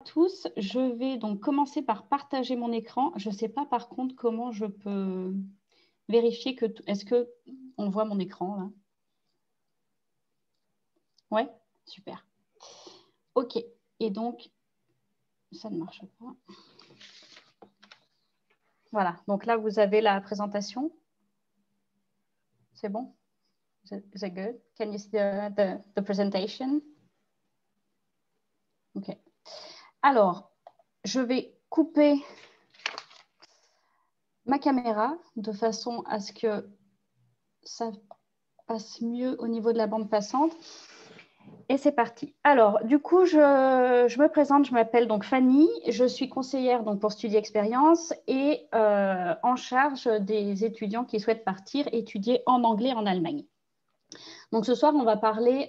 Tous, je vais donc commencer par partager mon écran. Je ne sais pas par contre comment je peux vérifier que... Est-ce qu'on voit mon écran là? Ouais, super. OK. Et donc, ça ne marche pas. Voilà. Donc là, vous avez la présentation. C'est bon? Is it good? Can you see the presentation? OK. Alors, je vais couper ma caméra de façon à ce que ça passe mieux au niveau de la bande passante. Et c'est parti. Alors, du coup, je me présente, je m'appelle donc Fanny, je suis conseillère donc, pour Study Expérience et en charge des étudiants qui souhaitent partir étudier en anglais en Allemagne. Donc, ce soir, on va parler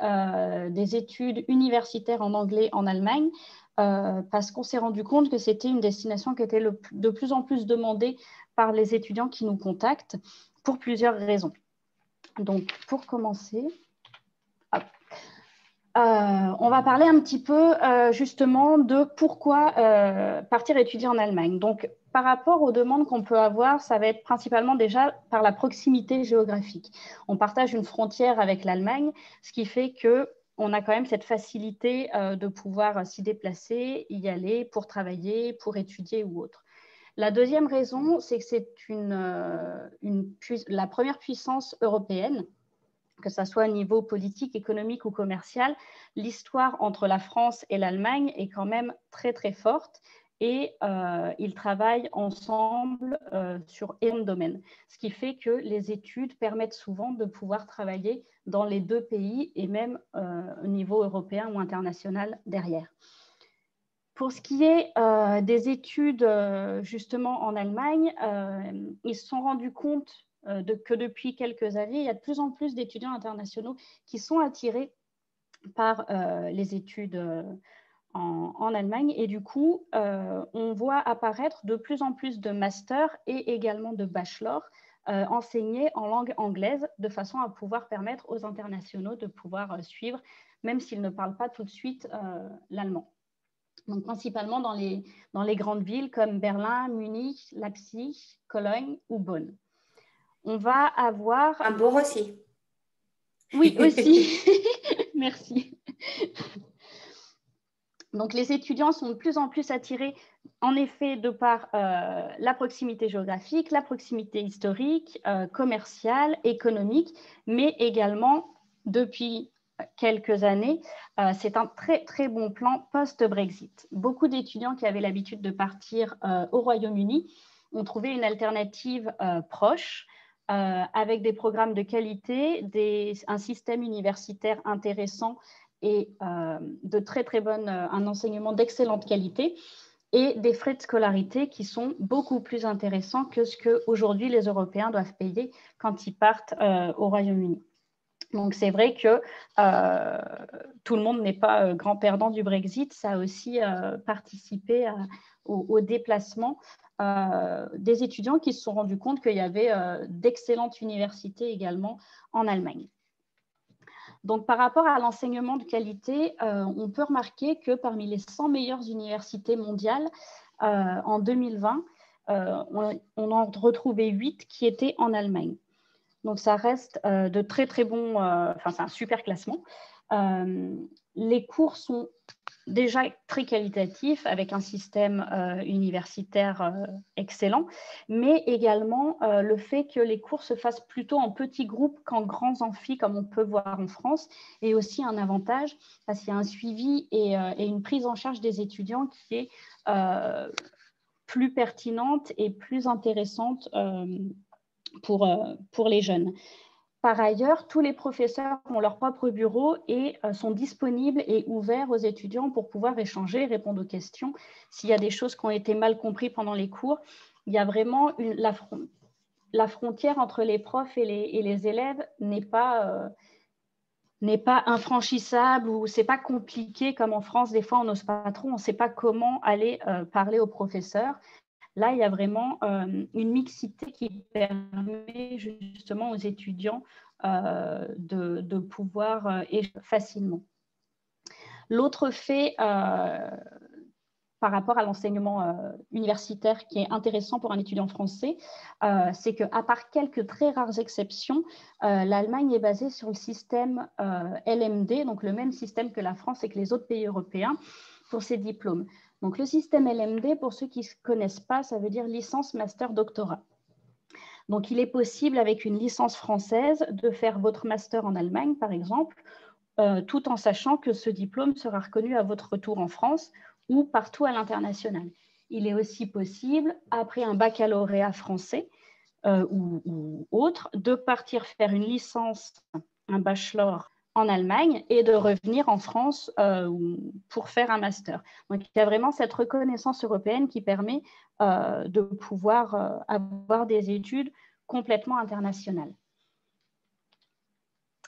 des études universitaires en anglais en Allemagne parce qu'on s'est rendu compte que c'était une destination qui était de plus en plus demandée par les étudiants qui nous contactent pour plusieurs raisons. Donc, pour commencer... on va parler un petit peu justement de pourquoi partir étudier en Allemagne. Donc, par rapport aux demandes qu'on peut avoir, ça va être principalement déjà par la proximité géographique. On partage une frontière avec l'Allemagne, ce qui fait qu'on a quand même cette facilité de pouvoir s'y déplacer, y aller pour travailler, pour étudier ou autre. La deuxième raison, c'est que c'est la première puissance européenne, que ce soit au niveau politique, économique ou commercial, l'histoire entre la France et l'Allemagne est quand même très, très forte et ils travaillent ensemble sur énormément de domaines. Ce qui fait que les études permettent souvent de pouvoir travailler dans les deux pays et même au niveau européen ou international derrière. Pour ce qui est des études justement en Allemagne, ils se sont rendus compte que depuis quelques années, il y a de plus en plus d'étudiants internationaux qui sont attirés par les études en Allemagne. Et du coup, on voit apparaître de plus en plus de masters et également de bachelors enseignés en langue anglaise de façon à pouvoir permettre aux internationaux de pouvoir suivre, même s'ils ne parlent pas tout de suite l'allemand. Donc, principalement dans les grandes villes comme Berlin, Munich, Leipzig, Cologne ou Bonn. On va avoir... Hambourg aussi. Oui, aussi. Merci. Donc, les étudiants sont de plus en plus attirés, en effet, de par la proximité géographique, la proximité historique, commerciale, économique, mais également, depuis quelques années, c'est un très, très bon plan post-Brexit. Beaucoup d'étudiants qui avaient l'habitude de partir au Royaume-Uni ont trouvé une alternative proche, avec des programmes de qualité, un système universitaire intéressant et de très, très un enseignement d'excellente qualité et des frais de scolarité qui sont beaucoup plus intéressants que ce qu'aujourd'hui les Européens doivent payer quand ils partent au Royaume-Uni. Donc, c'est vrai que tout le monde n'est pas grand perdant du Brexit. Ça a aussi participé au déplacement des étudiants qui se sont rendus compte qu'il y avait d'excellentes universités également en Allemagne. Donc, par rapport à l'enseignement de qualité, on peut remarquer que parmi les 100 meilleures universités mondiales en 2020, on en retrouvait 8 qui étaient en Allemagne. Donc, ça reste de très, très bons... c'est un super classement. Les cours sont déjà très qualitatifs avec un système universitaire excellent, mais également le fait que les cours se fassent plutôt en petits groupes qu'en grands amphis, comme on peut voir en France, est aussi un avantage parce qu'il y a un suivi et une prise en charge des étudiants qui est plus pertinente et plus intéressante pour les jeunes. Par ailleurs, tous les professeurs ont leur propre bureau et sont disponibles et ouverts aux étudiants pour pouvoir échanger, répondre aux questions. S'il y a des choses qui ont été mal comprises pendant les cours, il y a vraiment la frontière entre les profs et les élèves n'est pas infranchissable ou c'est pas compliqué comme en France. Des fois, on n'ose pas trop, on ne sait pas comment aller parler aux professeurs. Là, il y a vraiment une mixité qui permet justement aux étudiants de pouvoir échanger facilement. L'autre fait par rapport à l'enseignement universitaire qui est intéressant pour un étudiant français, c'est qu'à part quelques très rares exceptions, l'Allemagne est basée sur le système LMD, donc le même système que la France et que les autres pays européens pour ses diplômes. Donc le système LMD, pour ceux qui ne connaissent pas, ça veut dire licence, master, doctorat. Donc il est possible avec une licence française de faire votre master en Allemagne, par exemple, tout en sachant que ce diplôme sera reconnu à votre retour en France ou partout à l'international. Il est aussi possible, après un baccalauréat français ou autre, de partir faire une licence, un bachelor en Allemagne et de revenir en France pour faire un master. Donc, il y a vraiment cette reconnaissance européenne qui permet de pouvoir avoir des études complètement internationales.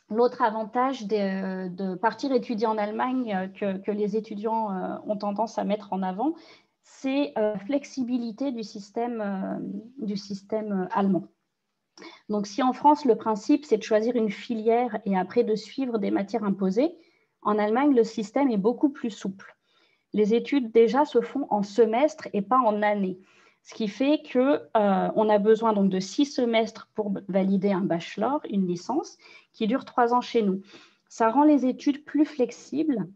L'autre avantage de partir étudier en Allemagne que les étudiants ont tendance à mettre en avant, c'est la flexibilité du système allemand. Donc, si en France, le principe, c'est de choisir une filière et après de suivre des matières imposées, en Allemagne, le système est beaucoup plus souple. Les études, déjà, se font en semestre et pas en année. Ce qui fait qu'on a besoin donc de 6 semestres pour valider un bachelor, une licence, qui dure 3 ans chez nous. Ça rend les études plus flexibles,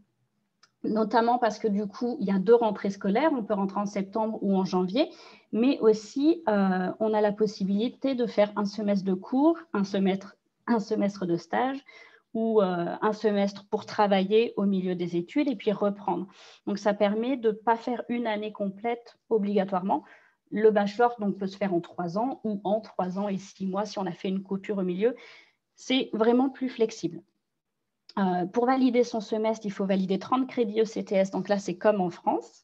notamment parce que du coup, il y a 2 rentrées scolaires, on peut rentrer en septembre ou en janvier, mais aussi on a la possibilité de faire un semestre de cours, un semestre de stage, ou un semestre pour travailler au milieu des études et puis reprendre. Donc, ça permet de ne pas faire une année complète obligatoirement. Le bachelor donc, peut se faire en 3 ans ou en 3 ans et 6 mois si on a fait une coupure au milieu. C'est vraiment plus flexible. Pour valider son semestre, il faut valider 30 crédits ECTS. Donc là, c'est comme en France.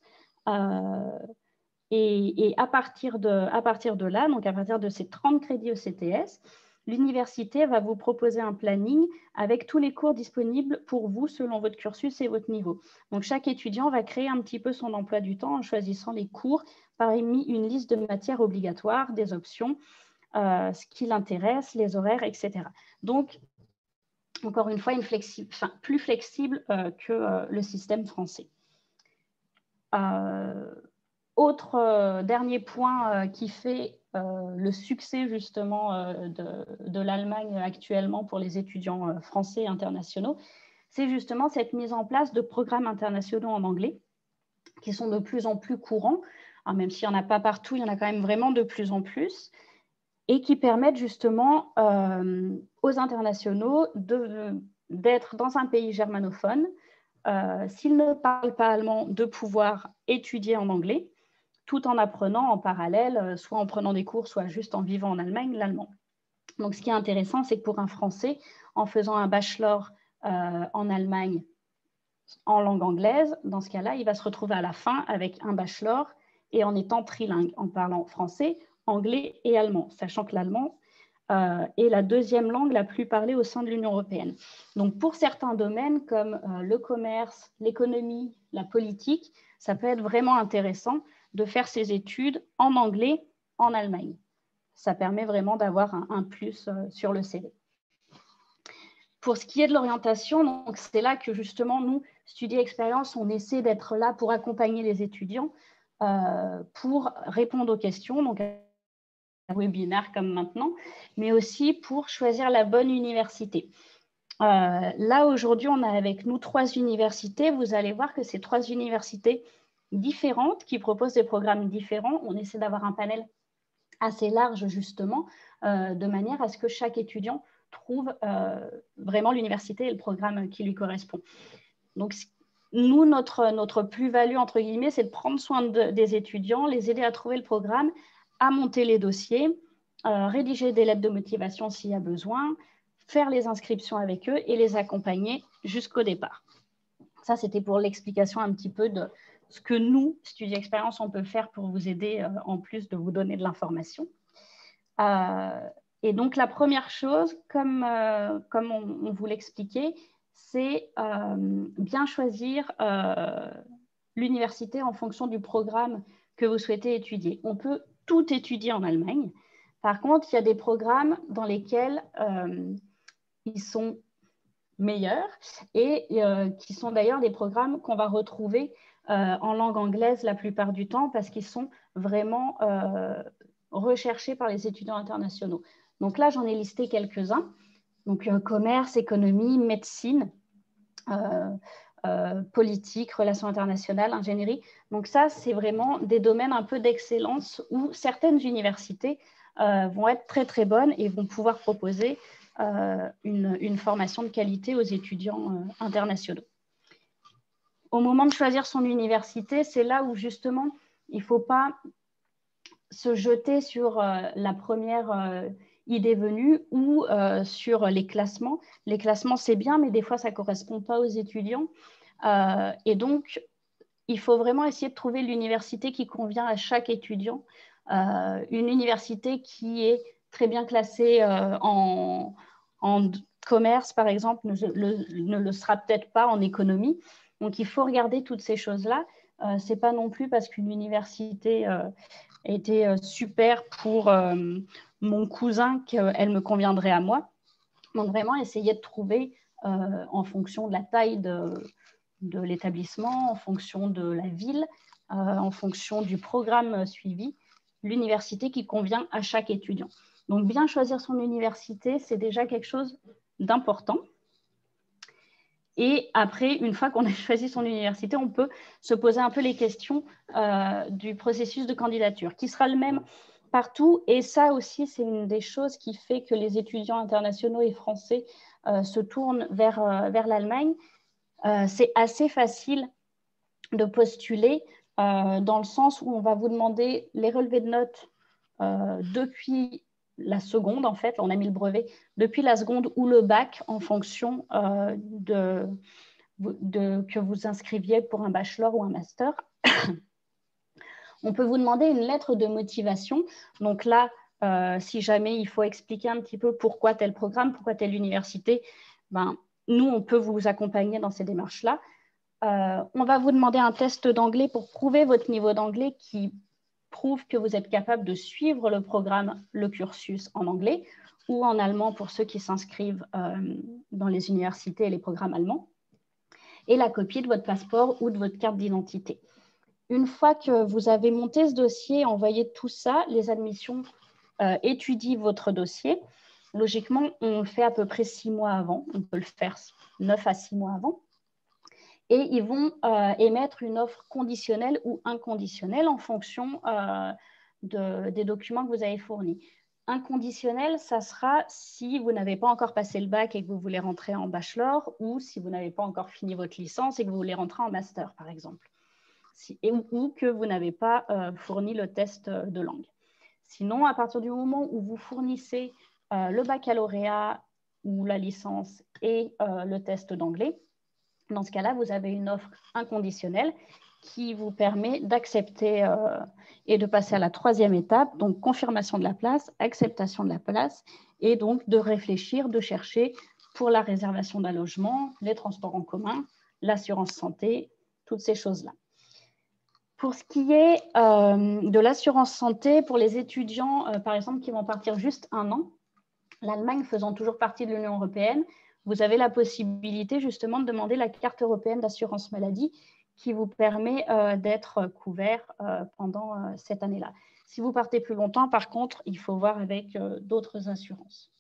Et à partir de là, donc à partir de ces 30 crédits ECTS, l'université va vous proposer un planning avec tous les cours disponibles pour vous selon votre cursus et votre niveau. Donc, chaque étudiant va créer un petit peu son emploi du temps en choisissant les cours parmi une liste de matières obligatoires, des options, ce qui l'intéresse, les horaires, etc. Donc, encore une fois, plus flexible que le système français. Autre dernier point qui fait le succès justement de l'Allemagne actuellement pour les étudiants français et internationaux, c'est justement cette mise en place de programmes internationaux en anglais qui sont de plus en plus courants. Alors, même s'il n'y en a pas partout, il y en a quand même vraiment de plus en plus et qui permettent justement aux internationaux d'être dans un pays germanophone, s'ils ne parlent pas allemand, de pouvoir étudier en anglais, tout en apprenant en parallèle, soit en prenant des cours, soit juste en vivant en Allemagne, l'allemand. Donc, ce qui est intéressant, c'est que pour un Français, en faisant un bachelor en Allemagne en langue anglaise, dans ce cas-là, il va se retrouver à la fin avec un bachelor et en étant trilingue, en parlant français, anglais et allemand, sachant que l'allemand est la 2e langue la plus parlée au sein de l'Union européenne. Donc, pour certains domaines comme le commerce, l'économie, la politique, ça peut être vraiment intéressant de faire ses études en anglais en Allemagne. Ça permet vraiment d'avoir un plus sur le CV. Pour ce qui est de l'orientation, c'est là que justement, nous, Study Experience, on essaie d'être là pour accompagner les étudiants, pour répondre aux questions, donc un webinaire comme maintenant, mais aussi pour choisir la bonne université. Là, aujourd'hui, on a avec nous 3 universités. Vous allez voir que c'est 3 universités différentes qui proposent des programmes différents. On essaie d'avoir un panel assez large, justement, de manière à ce que chaque étudiant trouve vraiment l'université et le programme qui lui correspond. Donc, nous, notre plus-value, entre guillemets, c'est de prendre soin des étudiants, les aider à trouver le programme, à monter les dossiers, rédiger des lettres de motivation s'il y a besoin, faire les inscriptions avec eux et les accompagner jusqu'au départ. Ça, c'était pour l'explication un petit peu de ce que nous, Study Experience, on peut faire pour vous aider en plus de vous donner de l'information. Et donc, la première chose, comme on vous l'expliquait, c'est bien choisir l'université en fonction du programme que vous souhaitez étudier. On peut tout étudier en Allemagne. Par contre, il y a des programmes dans lesquels ils sont meilleurs et qui sont d'ailleurs des programmes qu'on va retrouver en langue anglaise la plupart du temps parce qu'ils sont vraiment recherchés par les étudiants internationaux. Donc là, j'en ai listé quelques-uns. Donc commerce, économie, médecine, politique, relations internationales, ingénierie. Donc ça, c'est vraiment des domaines un peu d'excellence où certaines universités vont être très, très bonnes et vont pouvoir proposer une formation de qualité aux étudiants internationaux. Au moment de choisir son université, c'est là où justement, il ne faut pas se jeter sur la première idée venue ou sur les classements. Les classements, c'est bien, mais des fois, ça ne correspond pas aux étudiants. Et donc, il faut vraiment essayer de trouver l'université qui convient à chaque étudiant. Une université qui est très bien classée en commerce, par exemple, ne le sera peut-être pas en économie. Donc, il faut regarder toutes ces choses-là. Ce n'est pas non plus parce qu'une université était super pour mon cousin qu'elle me conviendrait à moi. Donc, vraiment, essayer de trouver en fonction de la taille de l'établissement, en fonction de la ville, en fonction du programme suivi, l'université qui convient à chaque étudiant. Donc, bien choisir son université, c'est déjà quelque chose d'important. Et après, une fois qu'on a choisi son université, on peut se poser un peu les questions du processus de candidature, qui sera le même partout. Et ça aussi, c'est une des choses qui fait que les étudiants internationaux et français se tournent vers l'Allemagne. C'est assez facile de postuler dans le sens où on va vous demander les relevés de notes depuis la seconde, en fait, on a mis le brevet, depuis la seconde ou le bac en fonction que vous inscriviez pour un bachelor ou un master. On peut vous demander une lettre de motivation. Donc là, si jamais il faut expliquer un petit peu pourquoi tel programme, pourquoi telle université, ben, nous, on peut vous accompagner dans ces démarches-là. On va vous demander un test d'anglais pour prouver votre niveau d'anglais qui prouve que vous êtes capable de suivre le programme, le cursus en anglais ou en allemand pour ceux qui s'inscrivent dans les universités et les programmes allemands, et la copie de votre passeport ou de votre carte d'identité. Une fois que vous avez monté ce dossier, envoyé tout ça, les admissions étudient votre dossier. Logiquement, on le fait à peu près 6 mois avant. On peut le faire 9 à 6 mois avant. Et ils vont émettre une offre conditionnelle ou inconditionnelle en fonction des documents que vous avez fournis. Inconditionnel, ça sera si vous n'avez pas encore passé le bac et que vous voulez rentrer en bachelor, ou si vous n'avez pas encore fini votre licence et que vous voulez rentrer en master, par exemple. Ou que vous n'avez pas fourni le test de langue. Sinon, à partir du moment où vous fournissez le baccalauréat ou la licence et le test d'anglais, dans ce cas-là, vous avez une offre inconditionnelle qui vous permet d'accepter et de passer à la 3e étape, donc confirmation de la place, acceptation de la place, et donc de réfléchir, de chercher pour la réservation d'un logement, les transports en commun, l'assurance santé, toutes ces choses-là. Pour ce qui est de l'assurance santé, pour les étudiants, par exemple, qui vont partir juste 1 an, l'Allemagne faisant toujours partie de l'Union européenne, vous avez la possibilité justement de demander la carte européenne d'assurance maladie qui vous permet d'être couvert pendant cette année-là. Si vous partez plus longtemps, par contre, il faut voir avec d'autres assurances.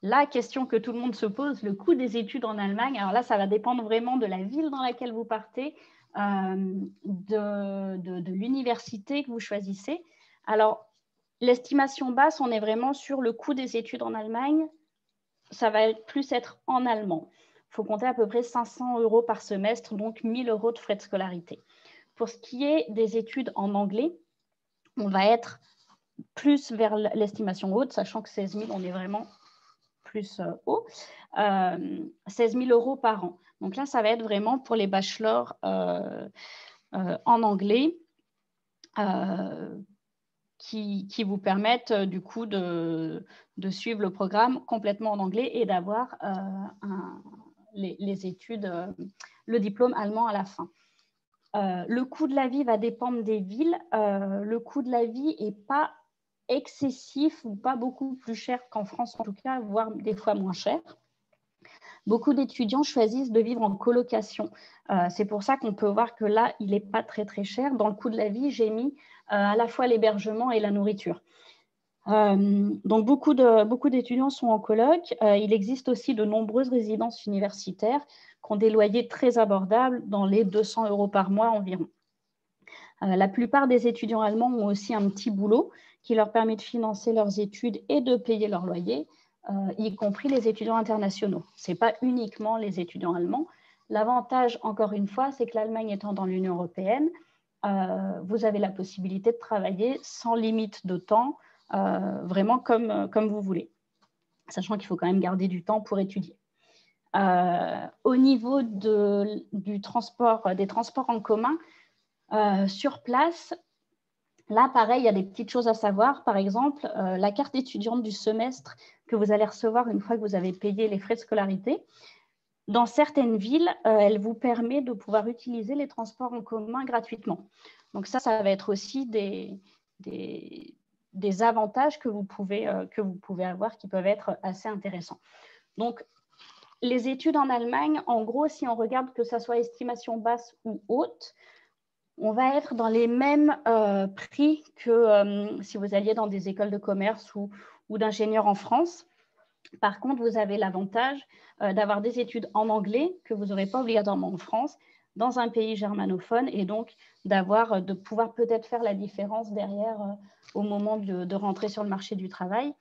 La question que tout le monde se pose, le coût des études en Allemagne, alors là, ça va dépendre vraiment de la ville dans laquelle vous partez, de l'université que vous choisissez. Alors, l'estimation basse, on est vraiment sur le coût des études en Allemagne. Ça va plus être en allemand. Il faut compter à peu près 500 € par semestre, donc 1 000 € de frais de scolarité. Pour ce qui est des études en anglais, on va être plus vers l'estimation haute, sachant que 16 000, on est vraiment plus haut. 16 000 € par an. Donc là, ça va être vraiment pour les bachelors en anglais. Qui vous permettent du coup de suivre le programme complètement en anglais et d'avoir les études, le diplôme allemand à la fin. Le coût de la vie va dépendre des villes. Le coût de la vie n'est pas excessif ou pas beaucoup plus cher qu'en France en tout cas, voire des fois moins cher. Beaucoup d'étudiants choisissent de vivre en colocation. C'est pour ça qu'on peut voir que là, il n'est pas très, très cher. Dans le coût de la vie, j'ai mis à la fois l'hébergement et la nourriture. Donc, beaucoup d'étudiants sont en coloc. Il existe aussi de nombreuses résidences universitaires qui ont des loyers très abordables, dans les 200 € par mois environ. La plupart des étudiants allemands ont aussi un petit boulot qui leur permet de financer leurs études et de payer leur loyer, y compris les étudiants internationaux. Ce n'est pas uniquement les étudiants allemands. L'avantage, encore une fois, c'est que l'Allemagne étant dans l'Union européenne, vous avez la possibilité de travailler sans limite de temps, vraiment comme vous voulez, sachant qu'il faut quand même garder du temps pour étudier. Au niveau des transports en commun, sur place, là, pareil, il y a des petites choses à savoir. Par exemple, la carte étudiante du semestre que vous allez recevoir une fois que vous avez payé les frais de scolarité. Dans certaines villes, elle vous permet de pouvoir utiliser les transports en commun gratuitement. Donc ça va être aussi des avantages que vous pouvez avoir qui peuvent être assez intéressants. Donc, les études en Allemagne, en gros, si on regarde que ça soit estimation basse ou haute, on va être dans les mêmes prix que si vous alliez dans des écoles de commerce ou d'ingénieurs en France. Par contre, vous avez l'avantage d'avoir des études en anglais que vous n'aurez pas obligatoirement en France, dans un pays germanophone, et donc de pouvoir peut-être faire la différence derrière au moment de rentrer sur le marché du travail,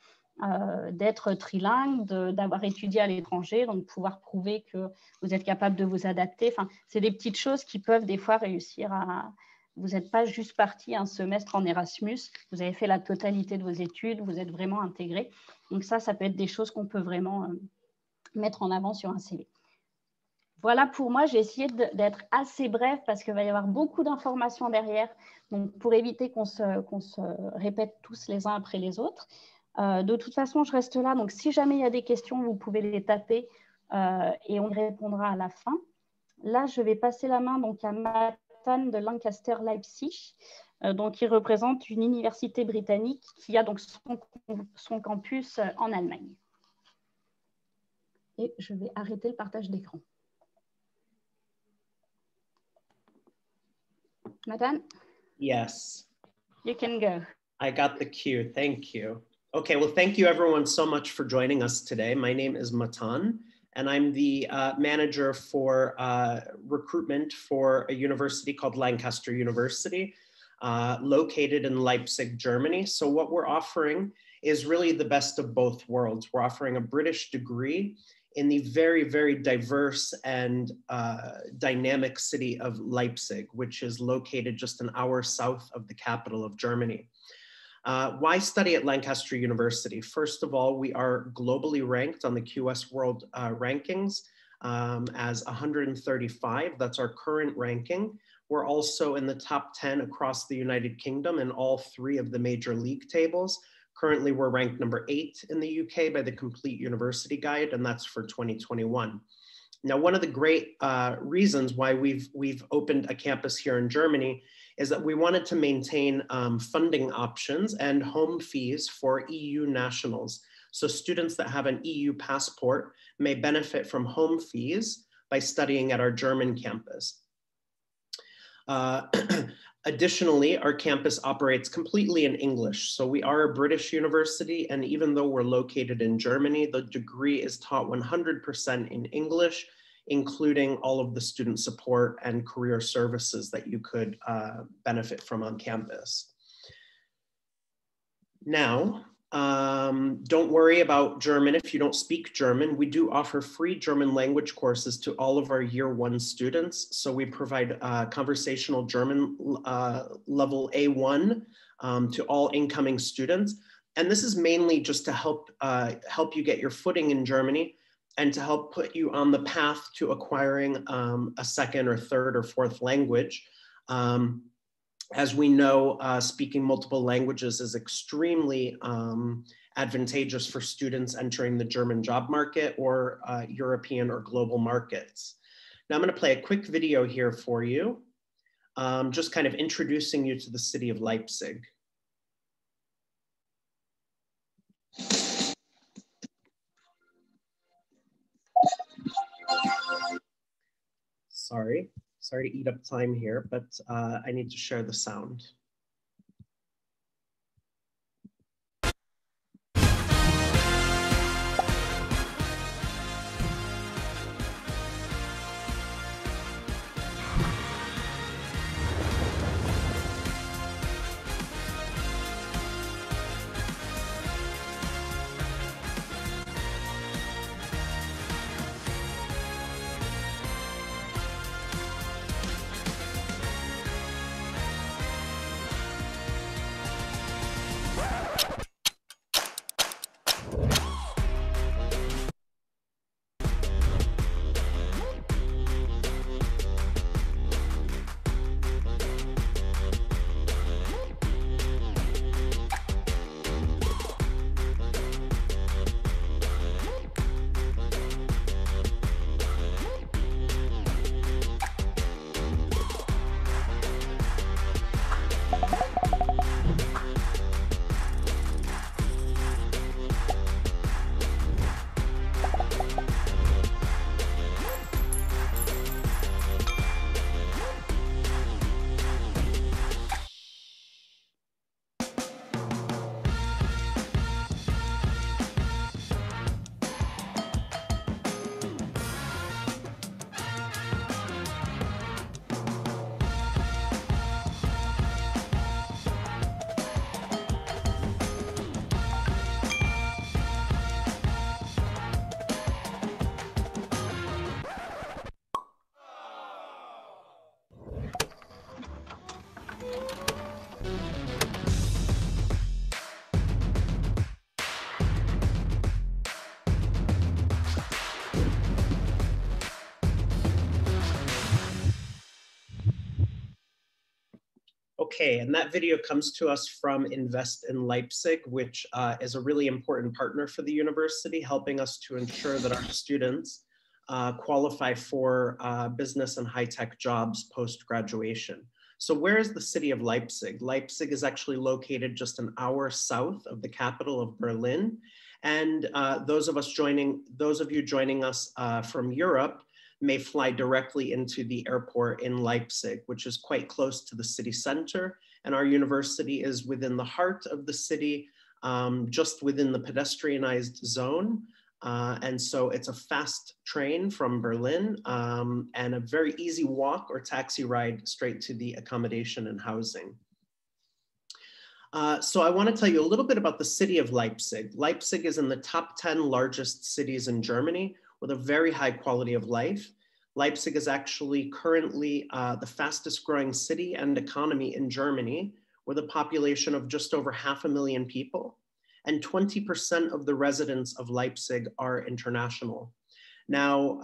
d'être trilingue, d'avoir étudié à l'étranger, donc pouvoir prouver que vous êtes capable de vous adapter. Enfin, c'est des petites choses qui peuvent des fois réussir à... Vous n'êtes pas juste parti un semestre en Erasmus, vous avez fait la totalité de vos études, vous êtes vraiment intégré. Donc ça peut être des choses qu'on peut vraiment mettre en avant sur un CV. Voilà pour moi, j'ai essayé d'être assez bref parce qu'il va y avoir beaucoup d'informations derrière, donc pour éviter qu'on se répète tous les uns après les autres. De toute façon, je reste là, donc si jamais il y a des questions, vous pouvez les taper et on y répondra à la fin. Là, je vais passer la main donc, à Matan de Lancaster Leipzig, donc, qui représente une université britannique qui a donc son campus en Allemagne. Et je vais arrêter le partage d'écran. Matan? Yes. You can go. I got the cue. Thank you. Okay, well, thank you everyone so much for joining us today. My name is Matan, and I'm the manager for recruitment for a university called Lancaster University, located in Leipzig, Germany. So what we're offering is really the best of both worlds. We're offering a British degree in the very, very diverse and dynamic city of Leipzig, which is located just an hour south of the capital of Germany. Why study at Lancaster University? First of all, we are globally ranked on the QS World rankings as 135. That's our current ranking. We're also in the top 10 across the United Kingdom in all 3 of the major league tables. Currently, we're ranked number 8 in the UK by the Complete University Guide, and that's for 2021. Now, one of the great reasons why we've opened a campus here in Germany is that we wanted to maintain funding options and home fees for EU nationals. So students that have an EU passport may benefit from home fees by studying at our German campus. Additionally, our campus operates completely in English. So we are a British university, and even though we're located in Germany, the degree is taught 100% in English, including all of the student support and career services that you could benefit from on campus. Now, don't worry about German if you don't speak German. We do offer free German language courses to all of our year 1 students. So we provide conversational German level A1 to all incoming students. And this is mainly just to help you get your footing in Germany and to help put you on the path to acquiring a second or third or fourth language. As we know, speaking multiple languages is extremely advantageous for students entering the German job market or European or global markets. Now I'm going to play a quick video here for you, just kind of introducing you to the city of Leipzig. Sorry to eat up time here, but I need to share the sound. Okay, and that video comes to us from Invest in Leipzig, which is a really important partner for the university, helping us to ensure that our students qualify for business and high-tech jobs post-graduation. So where is the city of Leipzig? Leipzig is actually located just an hour south of the capital of Berlin. And those of you joining us from Europe may fly directly into the airport in Leipzig, which is quite close to the city center. And our university is within the heart of the city, just within the pedestrianized zone. And so it's a fast train from Berlin and a very easy walk or taxi ride straight to the accommodation and housing. So I want to tell you a little bit about the city of Leipzig. Leipzig is in the top 10 largest cities in Germany with a very high quality of life. Leipzig is actually currently the fastest growing city and economy in Germany, with a population of just over 500,000 people. And 20% of the residents of Leipzig are international. Now,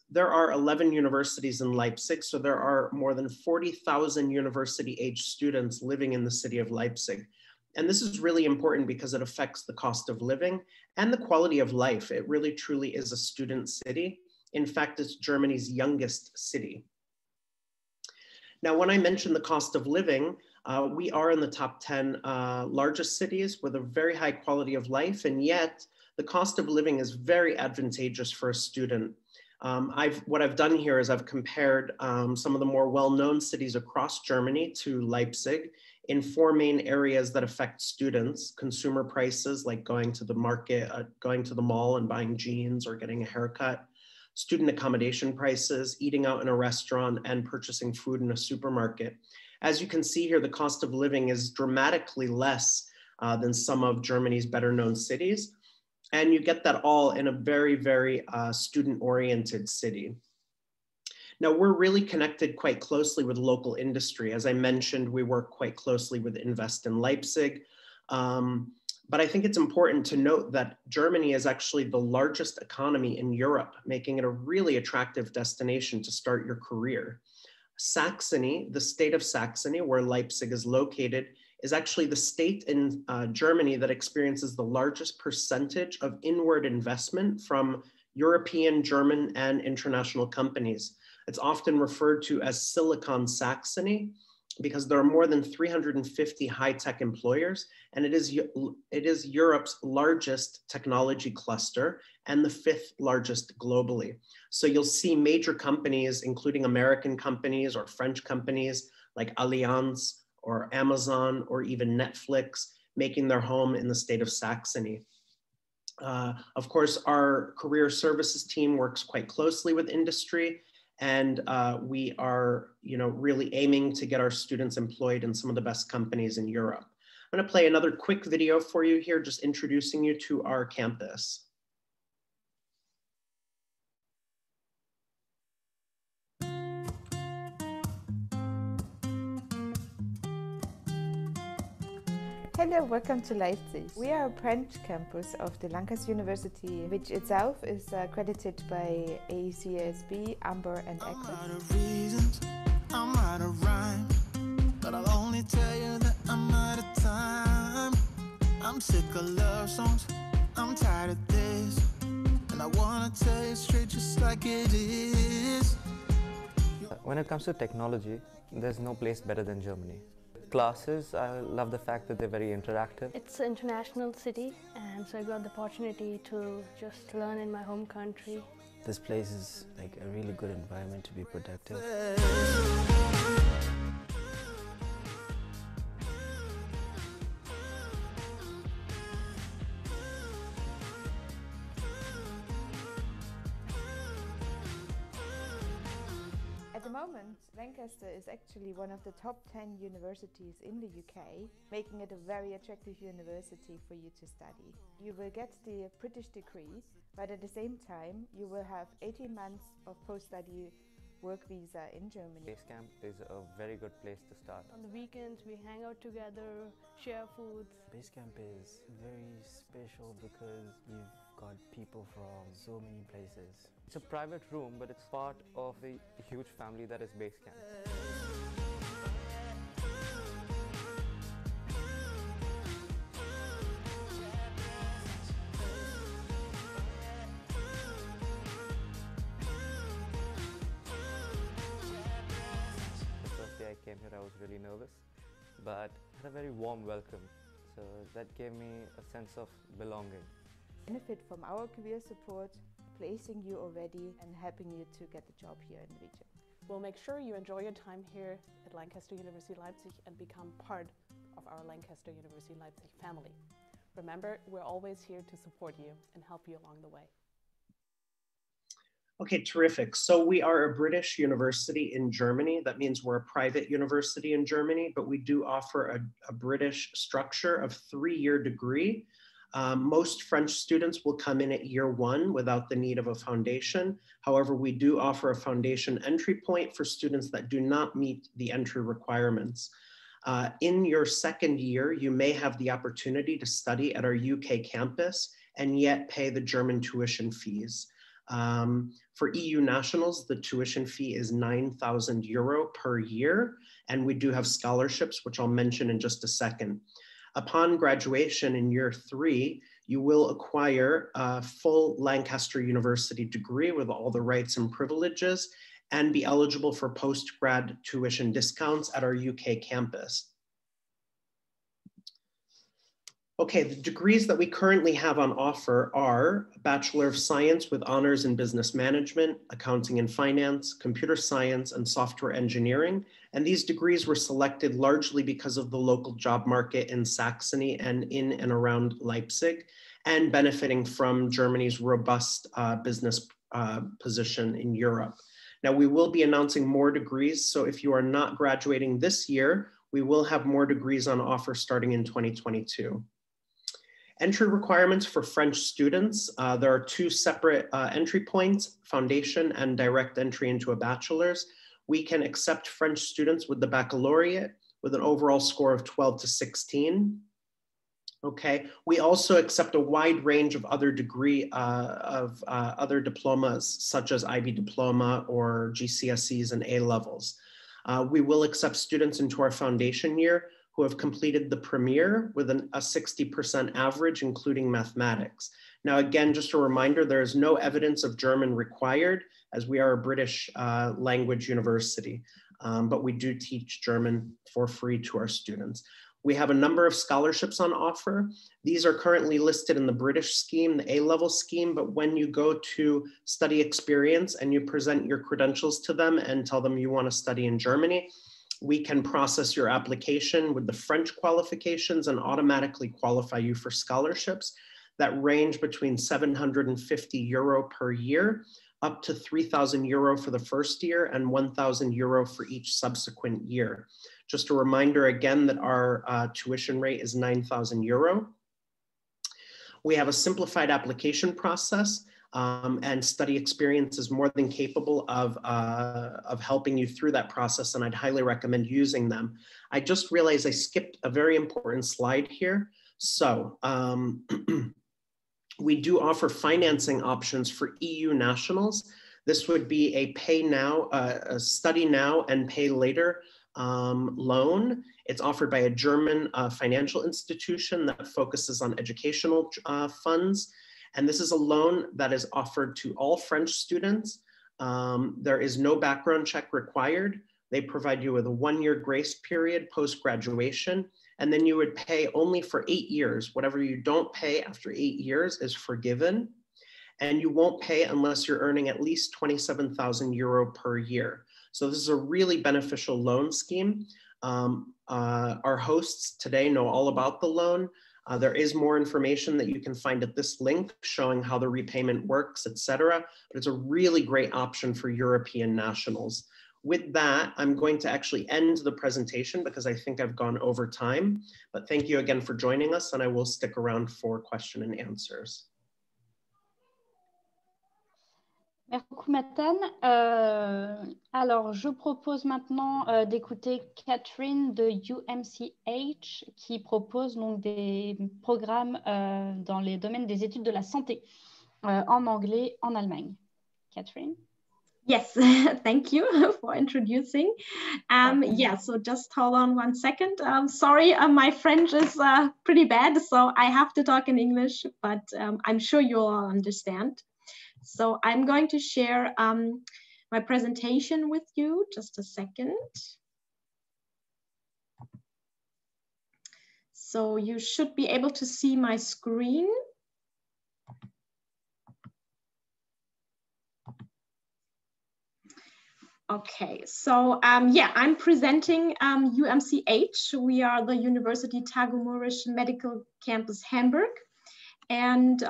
there are 11 universities in Leipzig, so there are more than 40,000 university-age students living in the city of Leipzig. And this is really important because it affects the cost of living and the quality of life. It really truly is a student city. In fact, it's Germany's youngest city. Now, when I mention the cost of living, we are in the top 10 largest cities with a very high quality of life, and yet the cost of living is very advantageous for a student. What I've done here is I've compared some of the more well-known cities across Germany to Leipzig in 4 main areas that affect students: consumer prices, like going to the market, going to the mall and buying jeans or getting a haircut; student accommodation prices, eating out in a restaurant, and purchasing food in a supermarket. As you can see here, the cost of living is dramatically less than some of Germany's better known cities. And you get that all in a very, very student-oriented city. Now, we're really connected quite closely with local industry. As I mentioned, we work quite closely with Invest in Leipzig. But I think it's important to note that Germany is actually the largest economy in Europe, making it a really attractive destination to start your career. Saxony, the state of Saxony, where Leipzig is located, is actually the state in Germany that experiences the largest percentage of inward investment from European, German, and international companies. It's often referred to as Silicon Saxony. because there are more than 350 high-tech employers, and it is Europe's largest technology cluster and the 5th largest globally. So you'll see major companies, including American companies or French companies like Allianz or Amazon or even Netflix, making their home in the state of Saxony. Of course, our career services team works quite closely with industry, and we are, really aiming to get our students employed in some of the best companies in Europe. I'm going to play another quick video for you here, just introducing you to our campus. Hello, welcome to Leipzig. We are a French campus of the Lancaster University, which itself is accredited by AECSB, Amber and ECRIS. I'm out of reasons, I'm out of rhyme, but I'll only tell you that I'm out of time. I'm sick of love songs, I'm tired of this, and I want to tell you straight just like it is. When it comes to technology, there's no place better than Germany. Classes, I love the fact that they're very interactive. It's an international city, and so I got the opportunity to just learn in my home country. This place is like a really good environment to be productive. At the moment, Lancaster is actually one of the top 10 universities in the UK, making it a very attractive university for you to study. You will get the British degree, but at the same time, you will have 18 months of post-study work visa in Germany. Basecamp is a very good place to start. On the weekends, we hang out together, share foods. Basecamp is very special because you've got people from so many places. It's a private room, but it's part of a huge family that is Basecamp. The first day I came here, I was really nervous, but had a very warm welcome. So that gave me a sense of belonging. Benefit from our career support, placing you already and helping you to get the job here in the region. We'll make sure you enjoy your time here at Lancaster University Leipzig and become part of our Lancaster University Leipzig family. Remember, we're always here to support you and help you along the way. Okay, terrific. So we are a British university in Germany. That means we're a private university in Germany, but we do offer a British structure of 3-year degree. Most French students will come in at year 1 without the need of a foundation. However, we do offer a foundation entry point for students that do not meet the entry requirements. In your 2nd year, you may have the opportunity to study at our UK campus and yet pay the German tuition fees. For EU nationals, the tuition fee is €9,000 per year, and we do have scholarships, which I'll mention in just a second. Upon graduation in year 3, you will acquire a full Lancaster University degree with all the rights and privileges and be eligible for post-grad tuition discounts at our UK campus. Okay, the degrees that we currently have on offer are Bachelor of Science with honors in Business Management, Accounting and Finance, Computer Science, and Software Engineering. And these degrees were selected largely because of the local job market in Saxony and in and around Leipzig, and benefiting from Germany's robust business position in Europe. Now, we will be announcing more degrees, so if you are not graduating this year, we will have more degrees on offer starting in 2022. Entry requirements for French students. There are 2 separate entry points, foundation and direct entry into a bachelor's. We can accept French students with the baccalaureate with an overall score of 12 to 16. Okay, we also accept a wide range of other other diplomas, such as IB diploma or GCSEs and A levels. We will accept students into our foundation year who have completed the Premier with a 60% average, including mathematics. Now, again, just a reminder, there is no evidence of German required, as we are a British language university. but we do teach German for free to our students. We have a number of scholarships on offer. These are currently listed in the British scheme, the A-level scheme, but when you go to study experience and you present your credentials to them and tell them you want to study in Germany, we can process your application with the French qualifications and automatically qualify you for scholarships that range between 750 euro per year up to 3,000 euro for the first year and 1,000 euro for each subsequent year. Just a reminder again that our tuition rate is 9,000 euro. We have a simplified application process and study experience is more than capable of helping you through that process, and I'd highly recommend using them. I just realized I skipped a very important slide here. So we do offer financing options for EU nationals. This would be a pay now, a study now and pay later loan. It's offered by a German financial institution that focuses on educational funds. And this is a loan that is offered to all French students. There is no background check required. They provide you with a 1-year grace period post-graduation, and then you would pay only for 8 years. Whatever you don't pay after 8 years is forgiven, and you won't pay unless you're earning at least 27,000 euro per year. So this is a really beneficial loan scheme. Our hosts today know all about the loan. There is more information that you can find at this link showing how the repayment works, etc. But it's a really great option for European nationals. With that, I'm going to actually end the presentation because I think I've gone over time. But thank you again for joining us, and I will stick around for question and answers. Merci beaucoup, Matan. Alors, je propose maintenant d'écouter Catherine de UMCH qui propose donc des programmes dans les domaines des études de la santé en anglais en Allemagne. Catherine? Yes, thank you for introducing. Yeah, so just hold on 1 second. Sorry, my French is pretty bad, so I have to talk in English, but I'm sure you'll all understand. So I'm going to share my presentation with you. Just a second. So you should be able to see my screen. Okay, so yeah, I'm presenting UMCH. We are the University Tagu-Murisch Medical Campus Hamburg. And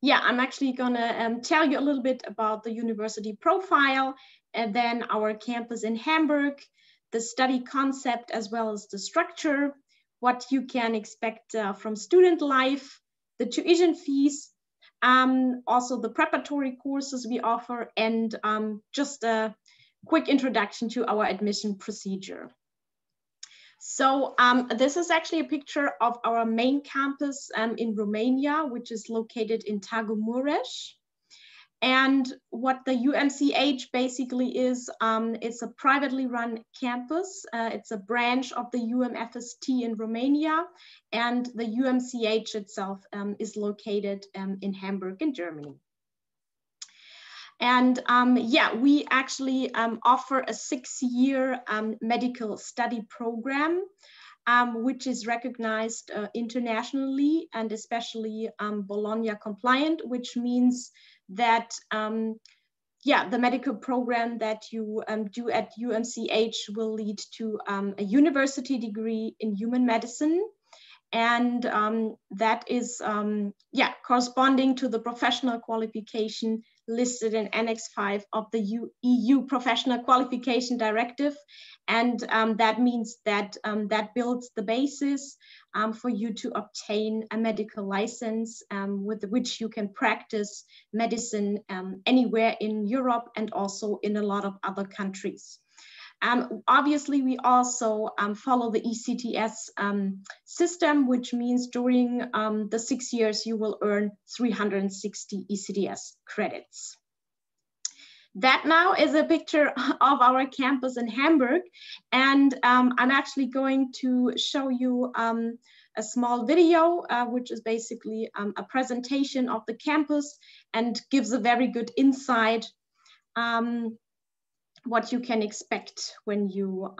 yeah, I'm actually gonna tell you a little bit about the university profile and then our campus in Hamburg, the study concept as well as the structure, what you can expect from student life, the tuition fees, also the preparatory courses we offer, and just a quick introduction to our admission procedure. So this is actually a picture of our main campus in Romania, which is located in Tagu-Murisch. And what the UMCH basically is, it's a privately run campus. It's a branch of the UMFST in Romania, and the UMCH itself is located in Hamburg in Germany. And yeah, we actually offer a 6-year medical study program, which is recognized internationally and especially Bologna compliant, which means that yeah, the medical program that you do at UMCH will lead to a university degree in human medicine. And that is yeah, corresponding to the professional qualification listed in Annex 5 of the EU Professional Qualification Directive. And that means that that builds the basis for you to obtain a medical license with which you can practice medicine anywhere in Europe and also in a lot of other countries. Obviously, we also follow the ECTS system, which means during the 6 years, you will earn 360 ECTS credits. That now is a picture of our campus in Hamburg. And I'm actually going to show you a small video, which is basically a presentation of the campus and gives a very good insight what you can expect when you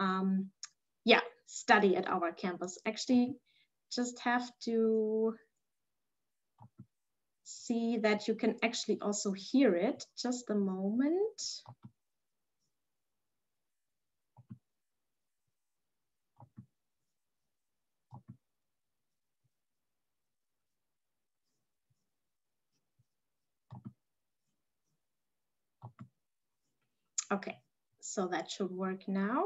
study at our campus. Actually, just have to see that you can actually also hear it. Just a moment. Okay, so that should work now.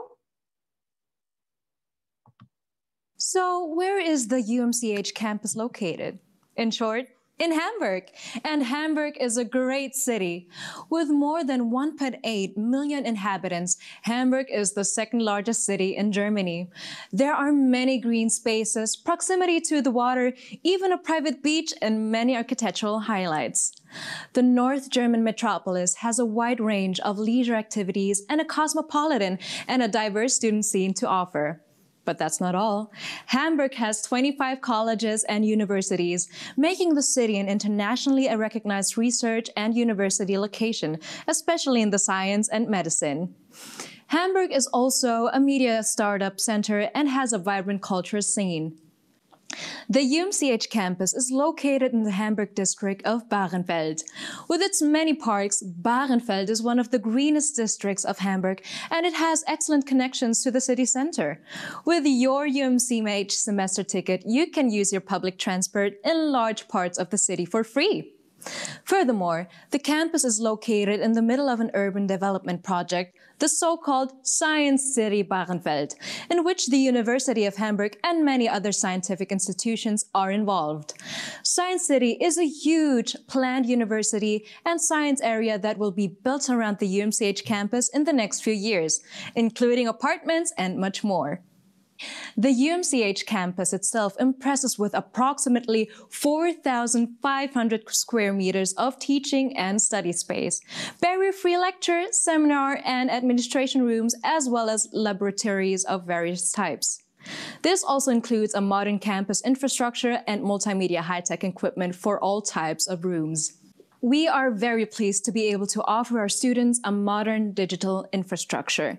So where is the UMCH campus located? In short, in Hamburg. And Hamburg is a great city. With more than 1.8 million inhabitants, Hamburg is the second largest city in Germany. There are many green spaces, proximity to the water, even a private beach, and many architectural highlights. The North German metropolis has a wide range of leisure activities and a cosmopolitan and a diverse student scene to offer. But that's not all. Hamburg has 25 colleges and universities, making the city an internationally recognized research and university location, especially in the science and medicine. Hamburg is also a media startup center and has a vibrant culture scene. The UMCH campus is located in the Hamburg district of Bahrenfeld. With its many parks, Bahrenfeld is one of the greenest districts of Hamburg, and it has excellent connections to the city center. With your UMCH semester ticket, you can use your public transport in large parts of the city for free. Furthermore, the campus is located in the middle of an urban development project, the so-called Science City Bahrenfeld, in which the University of Hamburg and many other scientific institutions are involved. Science City is a huge planned university and science area that will be built around the UMCH campus in the next few years, including apartments and much more. The UMCH campus itself impresses with approximately 4,500 square meters of teaching and study space, barrier-free lecture, seminar, and administration rooms, as well as laboratories of various types. This also includes a modern campus infrastructure and multimedia high-tech equipment for all types of rooms. We are very pleased to be able to offer our students a modern digital infrastructure.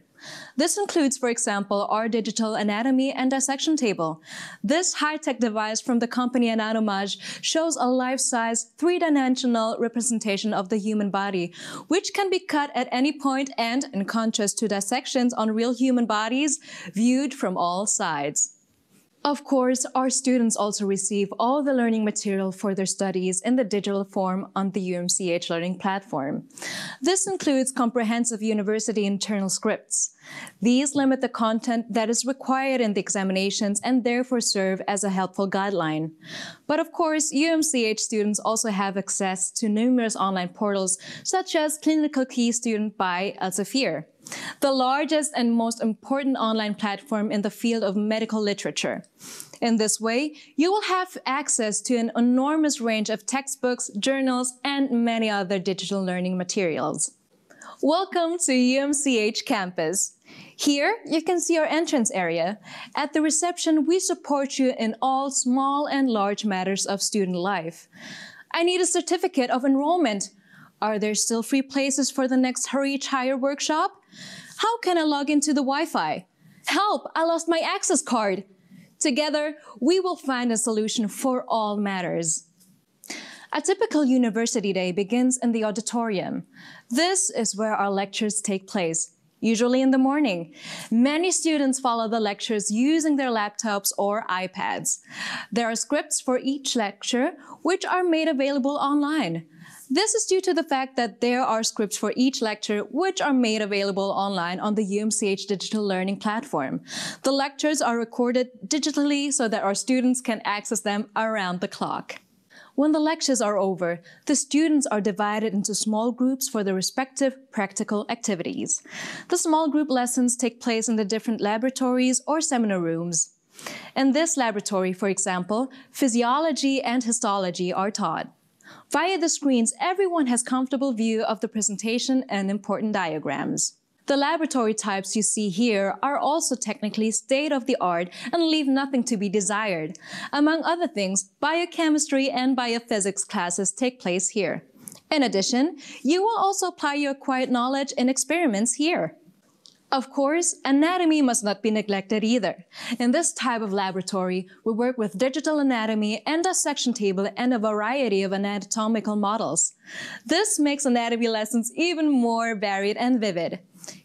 This includes, for example, our digital anatomy and dissection table. This high-tech device from the company Anatomage shows a life-size, three-dimensional representation of the human body, which can be cut at any point and, in contrast to dissections on real human bodies, viewed from all sides. Of course, our students also receive all the learning material for their studies in the digital form on the UMCH Learning Platform. This includes comprehensive university internal scripts. These limit the content that is required in the examinations and therefore serve as a helpful guideline. But of course, UMCH students also have access to numerous online portals, such as Clinical Key Student by Elsevier, the largest and most important online platform in the field of medical literature. In this way, you will have access to an enormous range of textbooks, journals, and many other digital learning materials. Welcome to UMCH campus. Here, you can see our entrance area. At the reception, we support you in all small and large matters of student life. I need a certificate of enrollment. Are there still free places for the next Hurry Hire workshop? How can I log into the Wi-Fi? Help, I lost my access card. Together, we will find a solution for all matters. A typical university day begins in the auditorium. This is where our lectures take place, usually in the morning. Many students follow the lectures using their laptops or iPads. There are scripts for each lecture, which are made available online. This is due to the fact that there are scripts for each lecture which are made available online on the UMCH Digital Learning Platform. The lectures are recorded digitally so that our students can access them around the clock. When the lectures are over, the students are divided into small groups for their respective practical activities. The small group lessons take place in the different laboratories or seminar rooms. In this laboratory, for example, physiology and histology are taught. Via the screens, everyone has a comfortable view of the presentation and important diagrams. The laboratory types you see here are also technically state-of-the-art and leave nothing to be desired. Among other things, biochemistry and biophysics classes take place here. In addition, you will also apply your acquired knowledge in experiments here. Of course, anatomy must not be neglected either. In this type of laboratory, we work with digital anatomy and a section table and a variety of anatomical models. This makes anatomy lessons even more varied and vivid.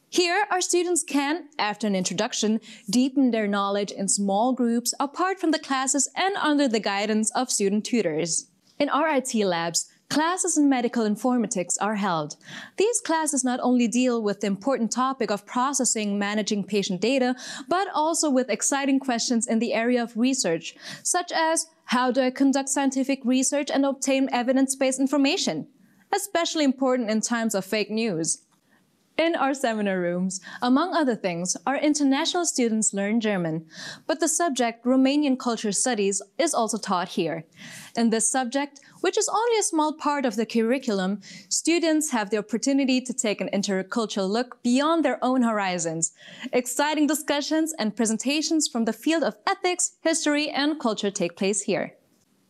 Here, our students can, after an introduction, deepen their knowledge in small groups apart from the classes and under the guidance of student tutors. In our IT labs, classes in medical informatics are held. These classes not only deal with the important topic of processing, managing patient data, but also with exciting questions in the area of research, such as how do I conduct scientific research and obtain evidence-based information, especially important in times of fake news. In our seminar rooms, among other things, our international students learn German, but the subject Romanian Culture Studies is also taught here. In this subject, which is only a small part of the curriculum, students have the opportunity to take an intercultural look beyond their own horizons. Exciting discussions and presentations from the field of ethics, history, and culture take place here.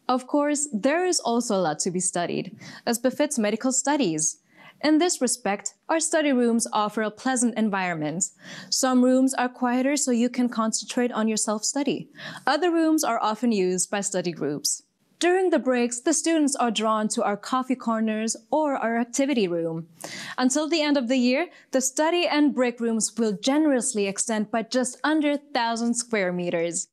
Of course, there is also a lot to be studied, as befits medical studies. In this respect, our study rooms offer a pleasant environment. Some rooms are quieter so you can concentrate on your self-study. Other rooms are often used by study groups. During the breaks, the students are drawn to our coffee corners or our activity room. Until the end of the year, the study and break rooms will generously extend by just under 1,000 square meters.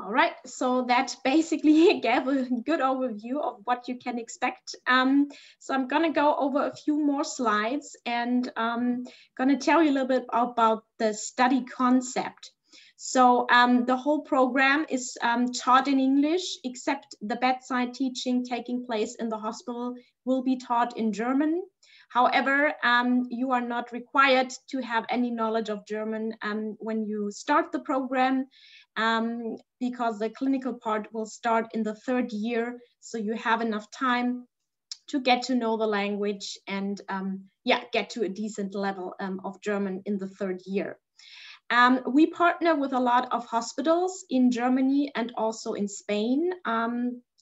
All right, so that basically gave a good overview of what you can expect. So I'm gonna go over a few more slides and gonna tell you a little bit about the study concept. So the whole program is taught in English, except the bedside teaching taking place in the hospital will be taught in German. However, you are not required to have any knowledge of German when you start the program, because the clinical part will start in the 3rd year. So you have enough time to get to know the language and get to a decent level of German in the 3rd year. We partner with a lot of hospitals in Germany and also in Spain,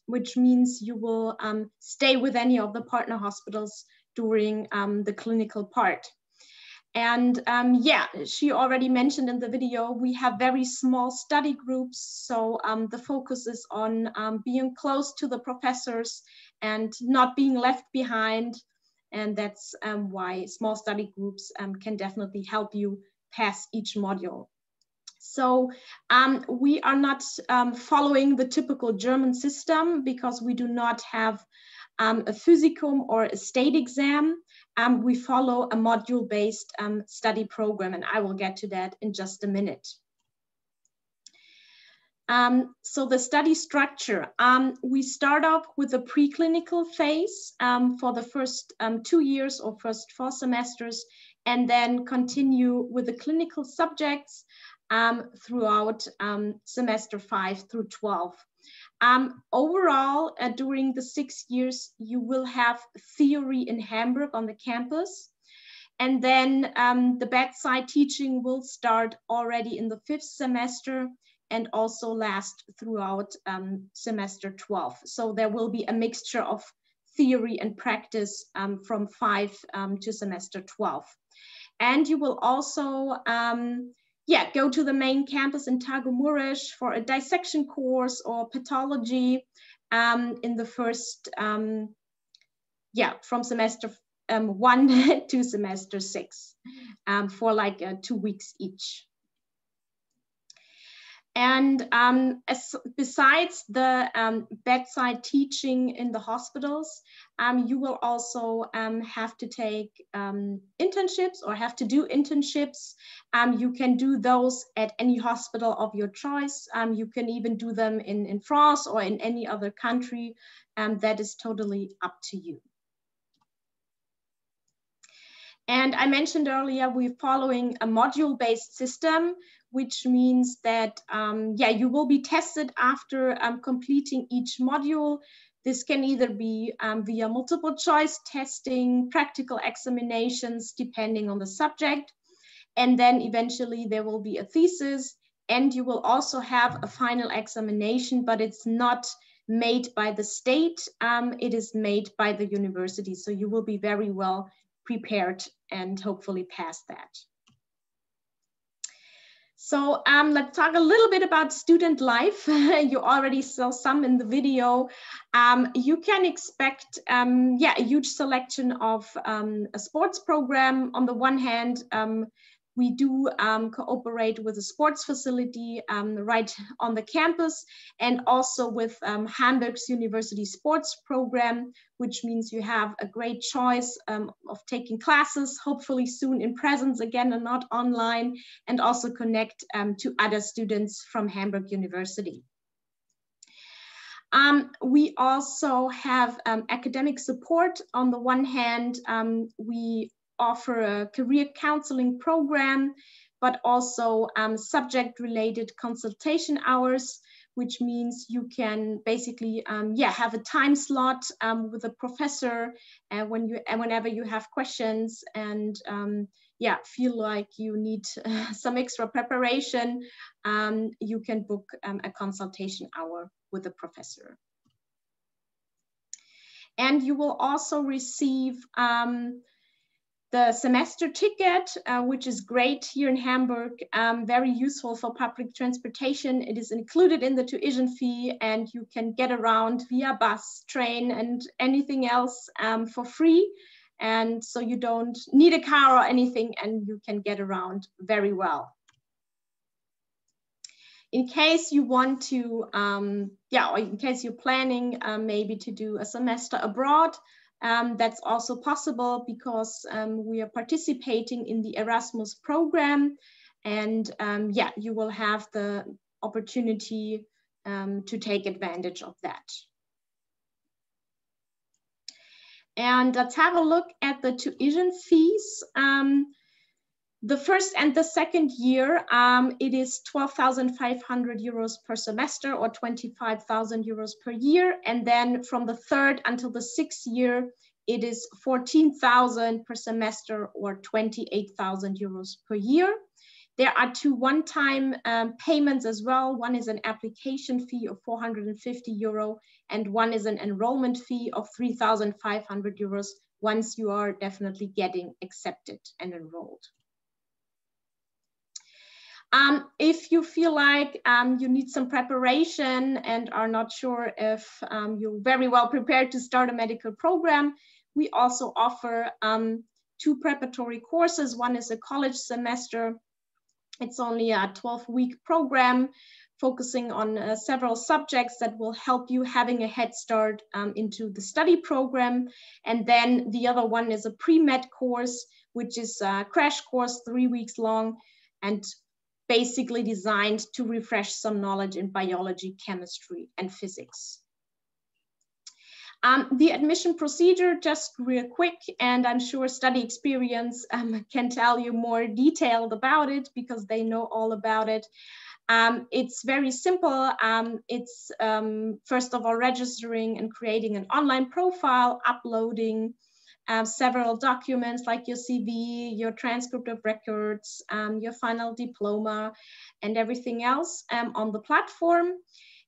which means you will stay with any of the partner hospitals during the clinical part. And she already mentioned in the video, we have very small study groups. So the focus is on being close to the professors and not being left behind. And that's why small study groups can definitely help you pass each module. So we are not following the typical German system because we do not have a physicum or a state exam. We follow a module-based study program, and I will get to that in just a minute. So the study structure, we start off with a preclinical phase for the first 2 years or first 4 semesters, and then continue with the clinical subjects throughout semester 5 through 12. Overall, during the 6 years, you will have theory in Hamburg on the campus. And then the bedside teaching will start already in the 5th semester and also last throughout semester 12. So there will be a mixture of theory and practice from 5 to semester 12. And you will also go to the main campus in Tagu-Mureș for a dissection course or pathology in the first, from semester 1 to semester 6 for like 2 weeks each. And besides the bedside teaching in the hospitals, you will also have to take internships or have to do internships. You can do those at any hospital of your choice. You can even do them in France or in any other country. That is totally up to you. And I mentioned earlier, we're following a module-based system, which means that, you will be tested after completing each module. This can either be via multiple choice testing, practical examinations, depending on the subject. And then eventually there will be a thesis, and you will also have a final examination, but it's not made by the state, it is made by the university. So you will be very well prepared and hopefully pass that. So let's talk a little bit about student life. You already saw some in the video. You can expect a huge selection of a sports program. On the one hand, we do cooperate with a sports facility right on the campus, and also with Hamburg's University Sports Program, which means you have a great choice of taking classes, hopefully soon in presence again and not online, and also connect to other students from Hamburg University. We also have academic support. On the one hand, we offer a career counseling program, but also subject-related consultation hours, which means you can basically have a time slot with a professor whenever you have questions and feel like you need some extra preparation, you can book a consultation hour with a professor. And you will also receive the semester ticket, which is great here in Hamburg, very useful for public transportation. It is included in the tuition fee, and you can get around via bus, train, and anything else for free. And so you don't need a car or anything, and you can get around very well. In case you want to, or in case you're planning maybe to do a semester abroad, that's also possible because we are participating in the Erasmus program, and you will have the opportunity to take advantage of that. And let's have a look at the tuition fees. The first and the second year, it is 12,500 euros per semester or 25,000 euros per year. And then from the third until the sixth year, it is 14,000 per semester or 28,000 euros per year. There are two one-time payments as well. One is an application fee of 450 euro, and one is an enrollment fee of 3,500 euros once you are definitely getting accepted and enrolled. If you feel like you need some preparation and are not sure if you're very well prepared to start a medical program, we also offer two preparatory courses. One is a college semester. It's only a 12-week program focusing on several subjects that will help you having a head start into the study program. And then the other one is a pre-med course, which is a crash course, 3 weeks long, and basically designed to refresh some knowledge in biology, chemistry, and physics. The admission procedure, just real quick, and I'm sure Study Experience can tell you more detailed about it because they know all about it. It's very simple. It's first of all registering and creating an online profile, uploading several documents like your CV, your transcript of records, your final diploma, and everything else on the platform.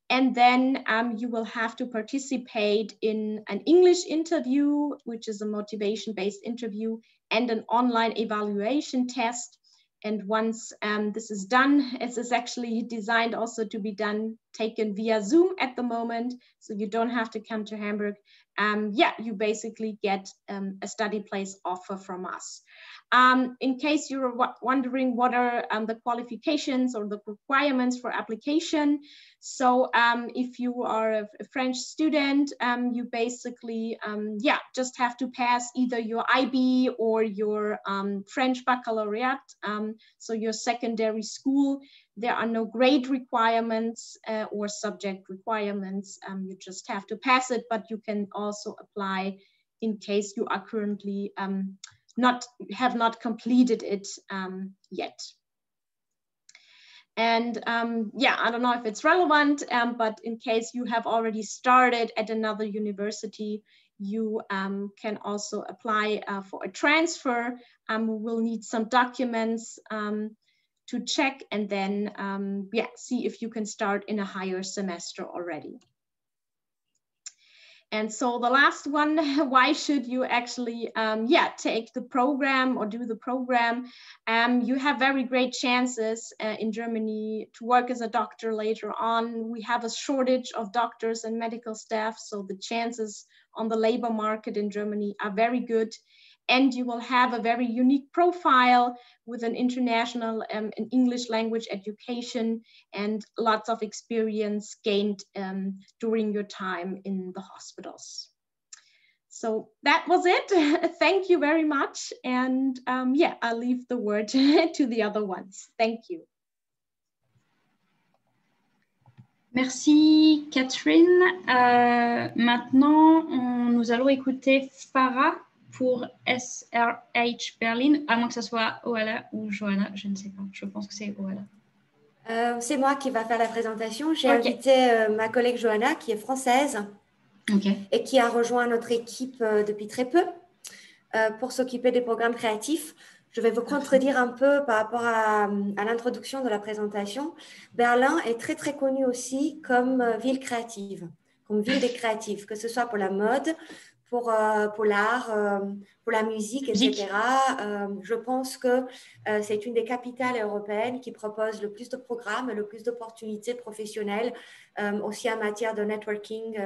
And then you will have to participate in an English interview, which is a motivation-based interview, and an online evaluation test. And once this is done, it is actually designed also to be taken via Zoom at the moment, so you don't have to come to Hamburg. You basically get a study place offer from us. In case you're wondering what are the qualifications or the requirements for application. So if you are a French student, you basically, just have to pass either your IB or your French baccalaureate, so your secondary school. There are no grade requirements or subject requirements. You just have to pass it, but you can also apply in case you are currently have not completed it yet. And I don't know if it's relevant, but in case you have already started at another university, you can also apply for a transfer. We will need some documents to check and then see if you can start in a higher semester already. And so the last one, why should you actually take the program or do the program? You have very great chances in Germany to work as a doctor later on. We have a shortage of doctors and medical staff, so the chances on the labor market in Germany are very good. And you will have a very unique profile with an international and English language education and lots of experience gained during your time in the hospitals. So that was it. Thank you very much. And I'll leave the word to the other ones. Thank you. Merci Catherine. Maintenant, nous allons écouter Farah pour SRH Berlin, à moins que ce soit Oala ou Johanna, je ne sais pas. Je pense que c'est Oala. C'est moi qui va faire la présentation. J'ai invité ma collègue Johanna, qui est française et qui a rejoint notre équipe depuis très peu pour s'occuper des programmes créatifs. Je vais vous contredire un peu par rapport à l'introduction de la présentation. Berlin est très, très connu aussi comme ville créative, comme ville des créatifs, que ce soit pour la mode, pour l'art, pour la musique, etc. Je pense que c'est une des capitales européennes qui propose le plus de programmes, le plus d'opportunités professionnelles, aussi en matière de networking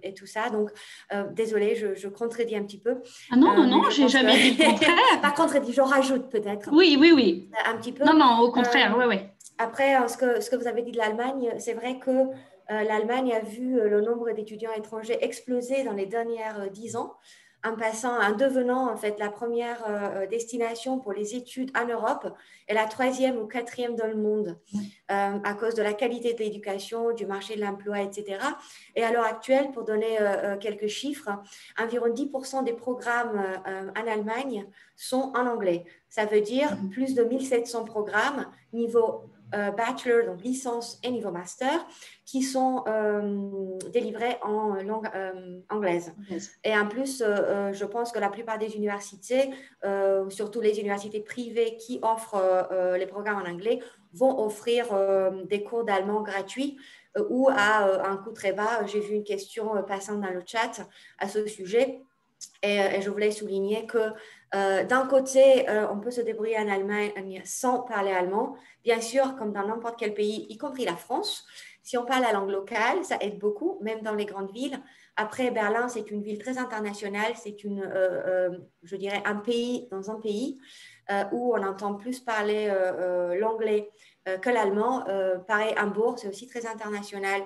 et tout ça. Donc, désolée, je contredis un petit peu. Ah non, je n'ai jamais dit le contraire. Pas contredit, j'en rajoute peut-être. Oui. Un petit peu. Non, au contraire, oui. Après, ce que vous avez dit de l'Allemagne, c'est vrai que l'Allemagne a vu le nombre d'étudiants étrangers exploser dans les dernières 10 ans, en devenant en fait la première destination pour les études en Europe et la 3e ou 4e dans le monde à cause de la qualité de l'éducation, du marché de l'emploi, etc. Et à l'heure actuelle, pour donner quelques chiffres, environ 10% des programmes en Allemagne sont en anglais. Ça veut dire plus de 1700 programmes niveau bachelor, donc licence et niveau master, qui sont délivrés en langue anglaise. Et en plus, je pense que la plupart des universités, surtout les universités privées qui offrent les programmes en anglais, vont offrir des cours d'allemand gratuits ou à un coût très bas. J'ai vu une question passant dans le chat à ce sujet. Et je voulais souligner que d'un côté, on peut se débrouiller en Allemagne sans parler allemand. Bien sûr, comme dans n'importe quel pays, y compris la France. Si on parle la langue locale, ça aide beaucoup, même dans les grandes villes. Après, Berlin, c'est une ville très internationale. C'est je dirais, un pays dans un pays où on entend plus parler l'anglais que l'allemand. Pareil, Hambourg, c'est aussi très international.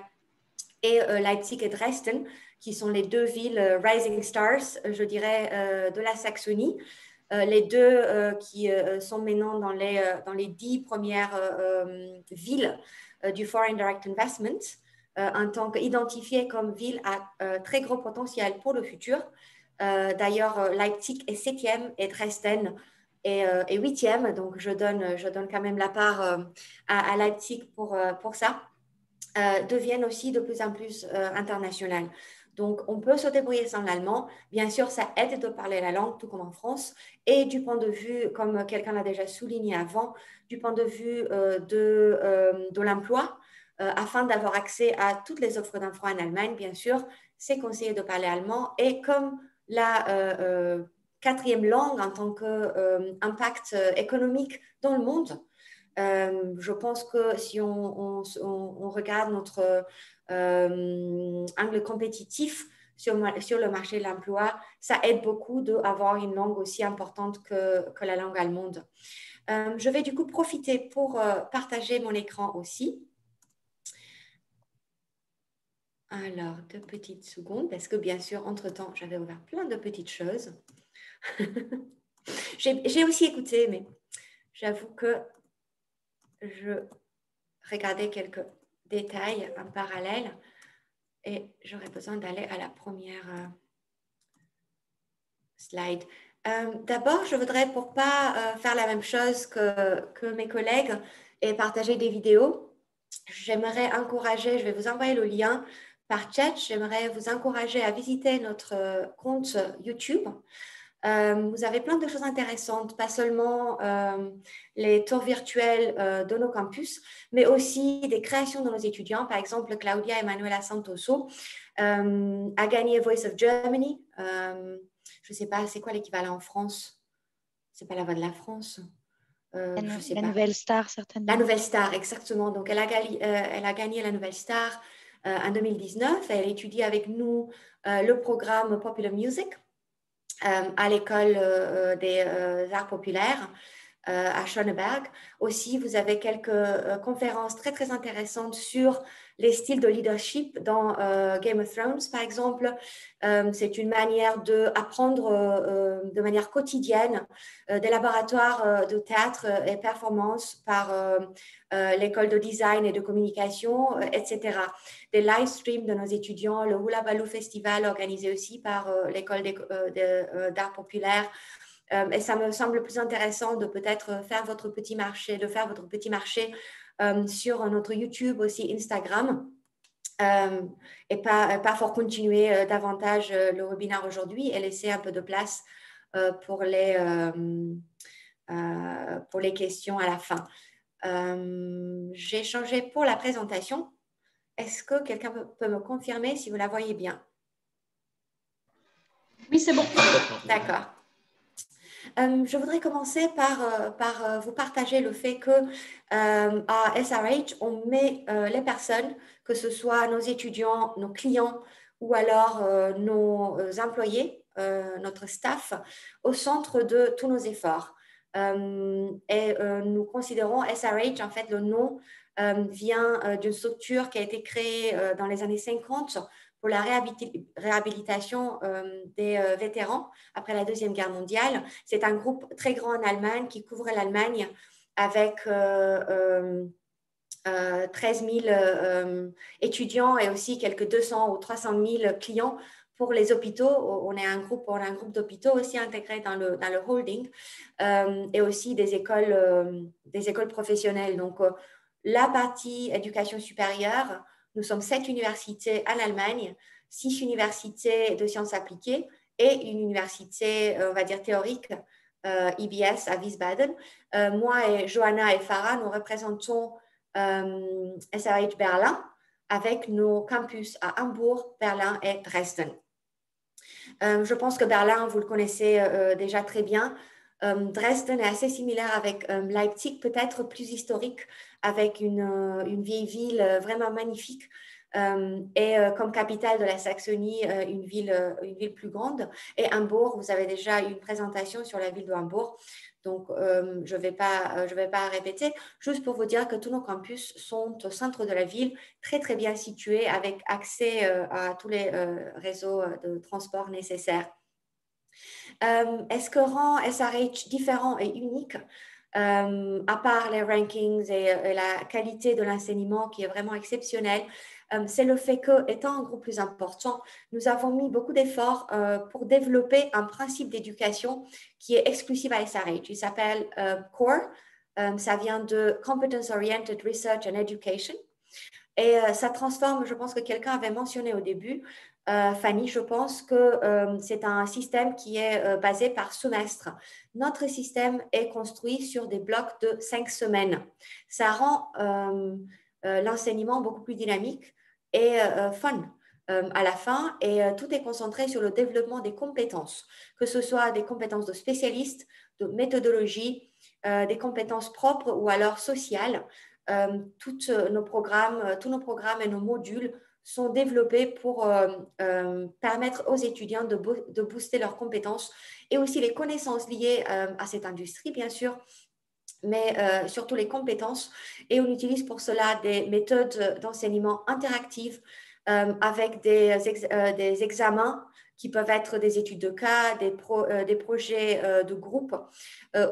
Et Leipzig et Dresden, qui sont les deux villes rising stars, je dirais, de la Saxonie. Les deux qui sont maintenant dans les 10 premières villes du Foreign Direct Investment, en tant qu'identifiées comme villes à très gros potentiel pour le futur. D'ailleurs, Leipzig est 7e et Dresden est 8e, donc je donne quand même la part à Leipzig pour ça. Deviennent aussi de plus en plus internationales. Donc, on peut se débrouiller sans l'allemand. Bien sûr, ça aide de parler la langue, tout comme en France. Et du point de vue, comme quelqu'un l'a déjà souligné avant, du point de vue de l'emploi, afin d'avoir accès à toutes les offres d'emploi en Allemagne, bien sûr, c'est conseillé de parler allemand. Et comme la 4e langue en tant qu'impact économique dans le monde, je pense que si on regarde notre angle compétitif sur le marché de l'emploi, ça aide beaucoup d'avoir une langue aussi importante que la langue allemande. Je vais du coup profiter pour partager mon écran aussi. Alors, 2 petites secondes, parce que bien sûr, entre-temps, j'avais ouvert plein de petites choses. J'ai aussi écouté, mais j'avoue que je regardais quelques détails en parallèle et j'aurais besoin d'aller à la première slide. D'abord, je voudrais, pour ne pas faire la même chose que mes collègues et partager des vidéos, j'aimerais encourager, je vais vous envoyer le lien par chat, j'aimerais vous encourager à visiter notre compte YouTube. Vous avez plein de choses intéressantes, pas seulement les tours virtuels de nos campus, mais aussi des créations de nos étudiants. Par exemple, Claudia et Manuela Santoso a gagné Voice of Germany. Je ne sais pas, c'est quoi l'équivalent en France? C'est pas la Voix de la France. Je sais la pas. Nouvelle Star, certainement. La Nouvelle Star, exactement. Donc, elle a gagné la Nouvelle Star en 2019. Elle étudie avec nous le programme Popular Music à l'école des arts populaires à Schöneberg. Aussi, vous avez quelques conférences très, très intéressantes sur les styles de leadership dans Game of Thrones, par exemple. C'est une manière d'apprendre de manière quotidienne des laboratoires de théâtre et performance par l'école de design et de communication, etc. Des live streams de nos étudiants, le Hula Baloo Festival organisé aussi par l'école d'art populaire. Et ça me semble plus intéressant de peut-être faire votre petit marché, sur notre YouTube, aussi Instagram. Et pas pour continuer davantage le webinaire aujourd'hui et laisser un peu de place pour les questions à la fin. J'ai changé pour la présentation. Est-ce que quelqu'un peut me confirmer si vous la voyez bien? Oui, c'est bon. D'accord. Je voudrais commencer par vous partager le fait que à SRH, on met les personnes, que ce soit nos étudiants, nos clients ou alors nos employés, notre staff, au centre de tous nos efforts. Et nous considérons SRH, en fait, le nom vient d'une structure qui a été créée dans les années 50 pour la réhabilitation des vétérans après la Deuxième Guerre mondiale. C'est un groupe très grand en Allemagne qui couvre l'Allemagne avec 13 000 étudiants et aussi quelques 200 ou 300 000 clients pour les hôpitaux. On a un groupe d'hôpitaux aussi intégrés dans le holding et aussi des écoles professionnelles. Donc, la partie éducation supérieure, nous sommes 7 universités en Allemagne, 6 universités de sciences appliquées et une université, on va dire, théorique, IBS à Wiesbaden. Moi et Johanna et Farah, nous représentons SRH Berlin avec nos campus à Hambourg, Berlin et Dresden. Je pense que Berlin, vous le connaissez déjà très bien. Dresden est assez similaire avec Leipzig, peut-être plus historique, avec une vieille ville vraiment magnifique et comme capitale de la Saxonie, une ville plus grande. Et Hambourg, vous avez déjà eu une présentation sur la ville de Hambourg, donc je vais pas répéter, juste pour vous dire que tous nos campus sont au centre de la ville, très très bien situés, avec accès à tous les réseaux de transport nécessaires. Est-ce que rend SRH différent et unique, à part les rankings et la qualité de l'enseignement qui est vraiment exceptionnelle, c'est le fait que, étant un groupe plus important, nous avons mis beaucoup d'efforts pour développer un principe d'éducation qui est exclusif à SRH. Il s'appelle CORE, ça vient de Competence Oriented Research and Education. Et ça transforme, je pense que quelqu'un avait mentionné au début, Fanny, je pense que c'est un système qui est basé par semestre. Notre système est construit sur des blocs de 5 semaines. Ça rend l'enseignement beaucoup plus dynamique et fun à la fin, et tout est concentré sur le développement des compétences, que ce soit des compétences de spécialistes, de méthodologie, des compétences propres ou alors sociales. Tous nos programmes et nos modules sont développés pour permettre aux étudiants de booster leurs compétences et aussi les connaissances liées à cette industrie, bien sûr, mais surtout les compétences. Et on utilise pour cela des méthodes d'enseignement interactives avec des examens qui peuvent être des études de cas, des projets de groupe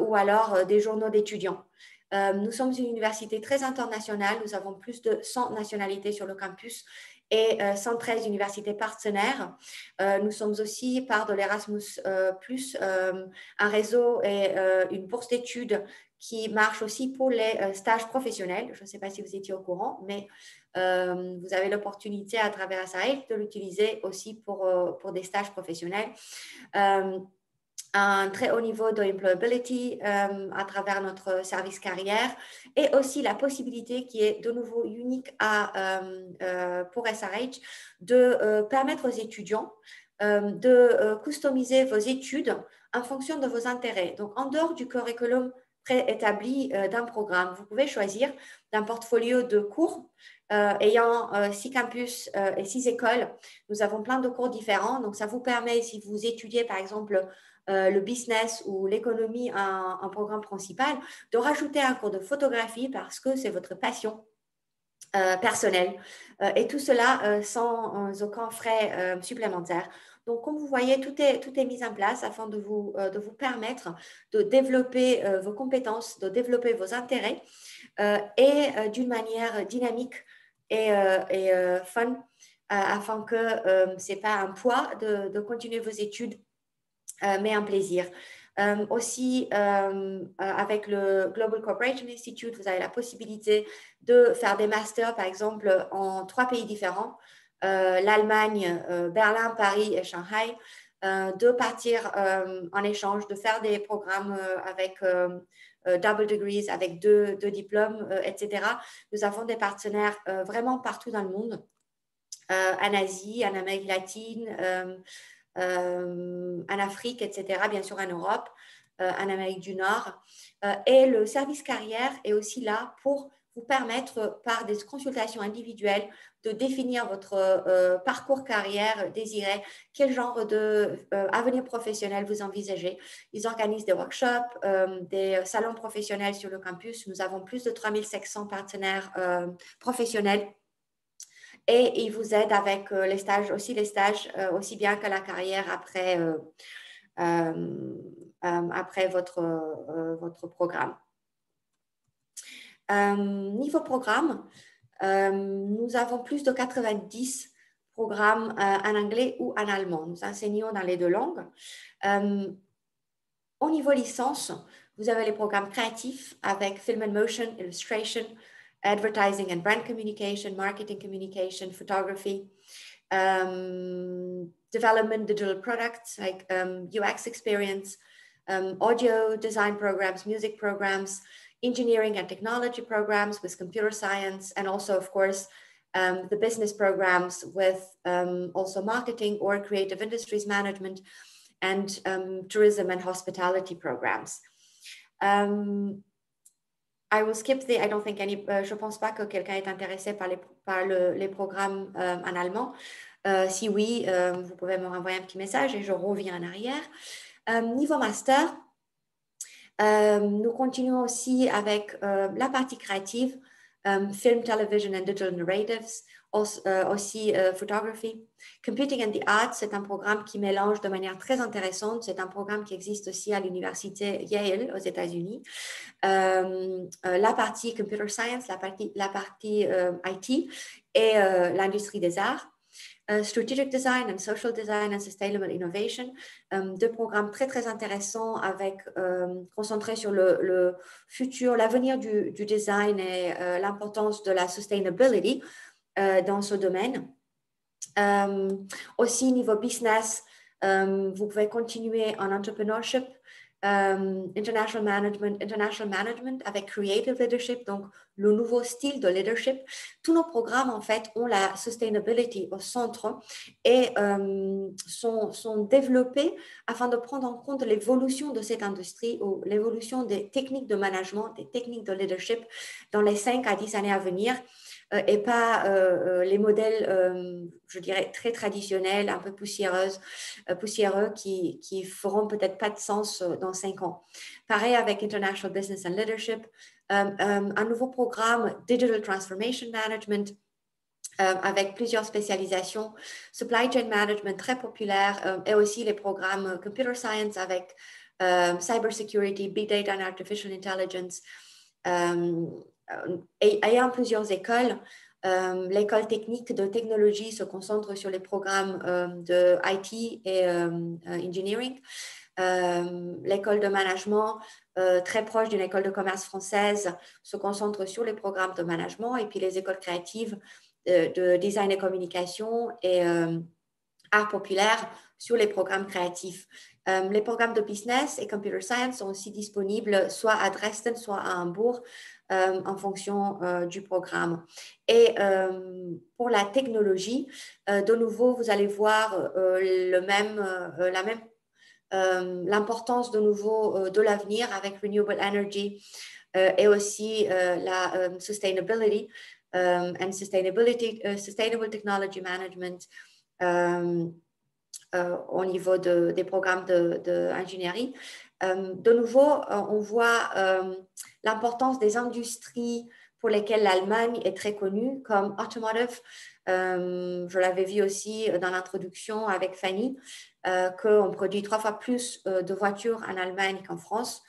ou alors des journaux d'étudiants. Nous sommes une université très internationale. Nous avons plus de 100 nationalités sur le campus et 113 universités partenaires. Nous sommes aussi part de l'Erasmus+, un réseau et une bourse d'études qui marche aussi pour les stages professionnels. Je ne sais pas si vous étiez au courant, mais vous avez l'opportunité à travers SRH de l'utiliser aussi pour des stages professionnels. un très haut niveau d'employability à travers notre service carrière et aussi la possibilité qui est de nouveau unique pour SRH de permettre aux étudiants de customiser vos études en fonction de vos intérêts. Donc, en dehors du curriculum préétabli d'un programme, vous pouvez choisir d'un portfolio de cours ayant 6 campus et 6 écoles. Nous avons plein de cours différents. Donc, ça vous permet, si vous étudiez par exemple le business ou l'économie en programme principal, de rajouter un cours de photographie parce que c'est votre passion personnelle. Et tout cela sans aucun frais supplémentaires. Donc, comme vous voyez, tout est mis en place afin de vous permettre de développer vos compétences, de développer vos intérêts et d'une manière dynamique et fun afin que ce n'est pas un poids de continuer vos études mais un plaisir. Aussi, avec le Global Cooperation Institute, vous avez la possibilité de faire des masters, par exemple, en 3 pays différents, l'Allemagne, Berlin, Paris et Shanghai, de partir en échange, de faire des programmes avec double degrees, avec deux diplômes, etc. Nous avons des partenaires vraiment partout dans le monde, en Asie, en Amérique latine, en Afrique, etc., bien sûr en Europe, en Amérique du Nord. Et le service carrière est aussi là pour vous permettre, par des consultations individuelles, de définir votre parcours carrière désiré, quel genre d'avenir professionnel vous envisagez. Ils organisent des workshops, des salons professionnels sur le campus. Nous avons plus de 3500 partenaires professionnels. Et ils vous aident avec les stages, aussi bien que la carrière après votre programme. Niveau programme, nous avons plus de 90 programmes en anglais ou en allemand. Nous enseignons dans les 2 langues. Au niveau licence, vous avez les programmes créatifs avec Film and Motion, Illustration, Advertising and Brand Communication, Marketing Communication, Photography, Development Digital Products like UX Experience, Audio Design Programs, Music Programs, Engineering and Technology Programs with Computer Science, and also, of course, the business programs with also Marketing or Creative Industries Management and Tourism and Hospitality Programs. I will skip I don't think je pense pas que quelqu'un est intéressé par les programmes en allemand. Si oui, vous pouvez me renvoyer un petit message et je reviens en arrière. Niveau master, nous continuons aussi avec la partie créative, film, television and digital narratives, aussi photography. Computing and the Arts, c'est un programme qui mélange de manière très intéressante. C'est un programme qui existe aussi à l'université Yale aux États-Unis. La partie computer science, la partie IT et l'industrie des arts. Strategic Design and Social Design and Sustainable Innovation, 2 programmes très, très intéressants concentrés sur le futur, l'avenir du design et l'importance de la sustainability dans ce domaine. Aussi, niveau business, vous pouvez continuer en entrepreneurship, international management avec creative leadership, donc le nouveau style de leadership. Tous nos programmes, en fait, ont la sustainability au centre et sont développés afin de prendre en compte l'évolution de cette industrie ou l'évolution des techniques de management, des techniques de leadership dans les 5 à 10 années à venir. Et pas les modèles, je dirais, très traditionnels, un peu poussiéreux qui feront peut-être pas de sens dans 5 ans. Pareil avec International Business and Leadership, un nouveau programme Digital Transformation Management avec plusieurs spécialisations, Supply Chain Management très populaire et aussi les programmes Computer Science avec Cyber Security, Big Data and Artificial Intelligence. Ayant plusieurs écoles, l'école technique de technologie se concentre sur les programmes de IT et engineering. L'école de management, très proche d'une école de commerce française, se concentre sur les programmes de management. Et puis les écoles créatives de design et communication et art populaire sur les programmes créatifs. Les programmes de business et computer science sont aussi disponibles soit à Dresden, soit à Hambourg, en fonction du programme. Et pour la technologie, de nouveau, vous allez voir l'importance de nouveau de l'avenir avec renewable energy et aussi la sustainability and sustainable technology management au niveau des programmes d'ingénierie. De nouveau, on voit l'importance des industries pour lesquelles l'Allemagne est très connue, comme automotive. Je l'avais vu aussi dans l'introduction avec Fanny, qu'on produit 3 fois plus de voitures en Allemagne qu'en France.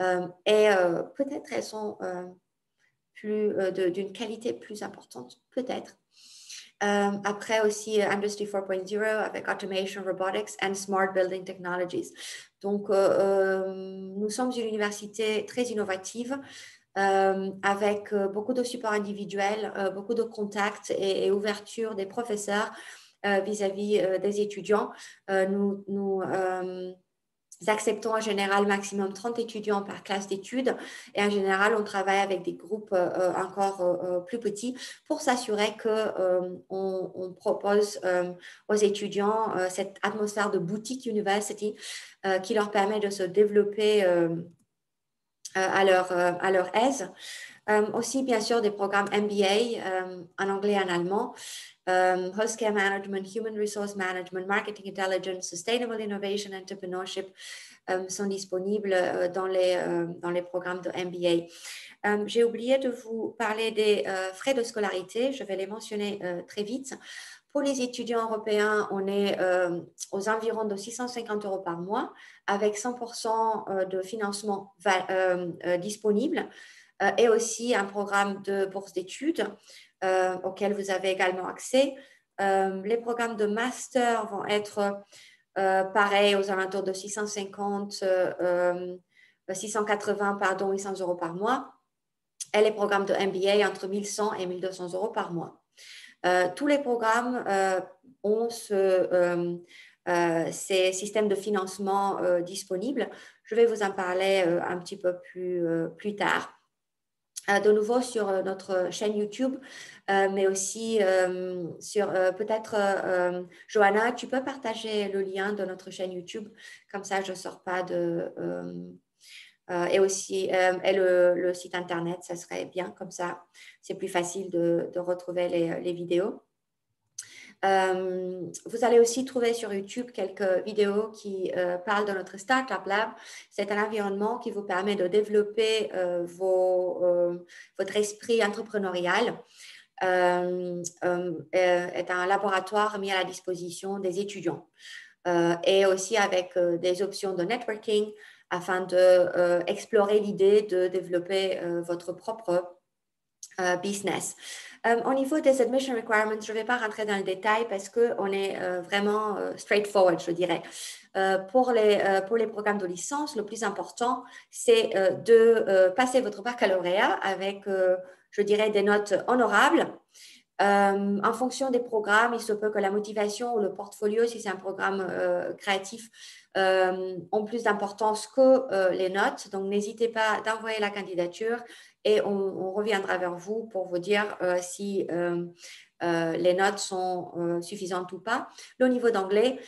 Et peut-être elles sont d'une qualité plus importante, peut-être. Après aussi Industry 4.0 avec Automation, Robotics and Smart Building Technologies. Donc, nous sommes une université très innovative avec beaucoup de support individuel, beaucoup de contacts et ouverture des professeurs vis-à-vis des étudiants. Nous acceptons en général maximum 30 étudiants par classe d'études et en général, on travaille avec des groupes encore plus petits pour s'assurer qu'on propose aux étudiants cette atmosphère de boutique university qui leur permet de se développer à leur aise. Aussi, bien sûr, des programmes MBA en anglais et en allemand. Healthcare Management, Human Resource Management, Marketing Intelligence, Sustainable Innovation, Entrepreneurship sont disponibles dans les programmes de MBA. J'ai oublié de vous parler des frais de scolarité. Je vais les mentionner très vite. Pour les étudiants européens, on est aux environs de 650 € par mois avec 100% de financement disponible et aussi un programme de bourse d'études auquel vous avez également accès. Les programmes de master vont être pareils aux alentours de 680 et 100 € par mois. Et les programmes de MBA entre 1100 et 1200 € par mois. Tous les programmes ont ces systèmes de financement disponibles. Je vais vous en parler un petit peu plus tard. De nouveau sur notre chaîne YouTube, mais aussi sur peut-être, Johanna, tu peux partager le lien de notre chaîne YouTube, comme ça je ne sors pas de... et aussi et le site internet, ça serait bien, comme ça c'est plus facile de retrouver les vidéos. Vous allez aussi trouver sur YouTube quelques vidéos qui parlent de notre Startup Lab. C'est un environnement qui vous permet de développer votre esprit entrepreneurial. Est un laboratoire mis à la disposition des étudiants et aussi avec des options de networking afin d'explorer l'idée de développer votre propre business. Au niveau des admission requirements, je ne vais pas rentrer dans le détail parce qu'on est vraiment straightforward, je dirais. Pour les programmes de licence, le plus important, c'est de passer votre baccalauréat avec, je dirais, des notes honorables. En fonction des programmes, il se peut que la motivation ou le portfolio, si c'est un programme créatif, ont plus d'importance que les notes. Donc, n'hésitez pas d'envoyer la candidature et on reviendra vers vous pour vous dire si les notes sont suffisantes ou pas. Le niveau d'anglais,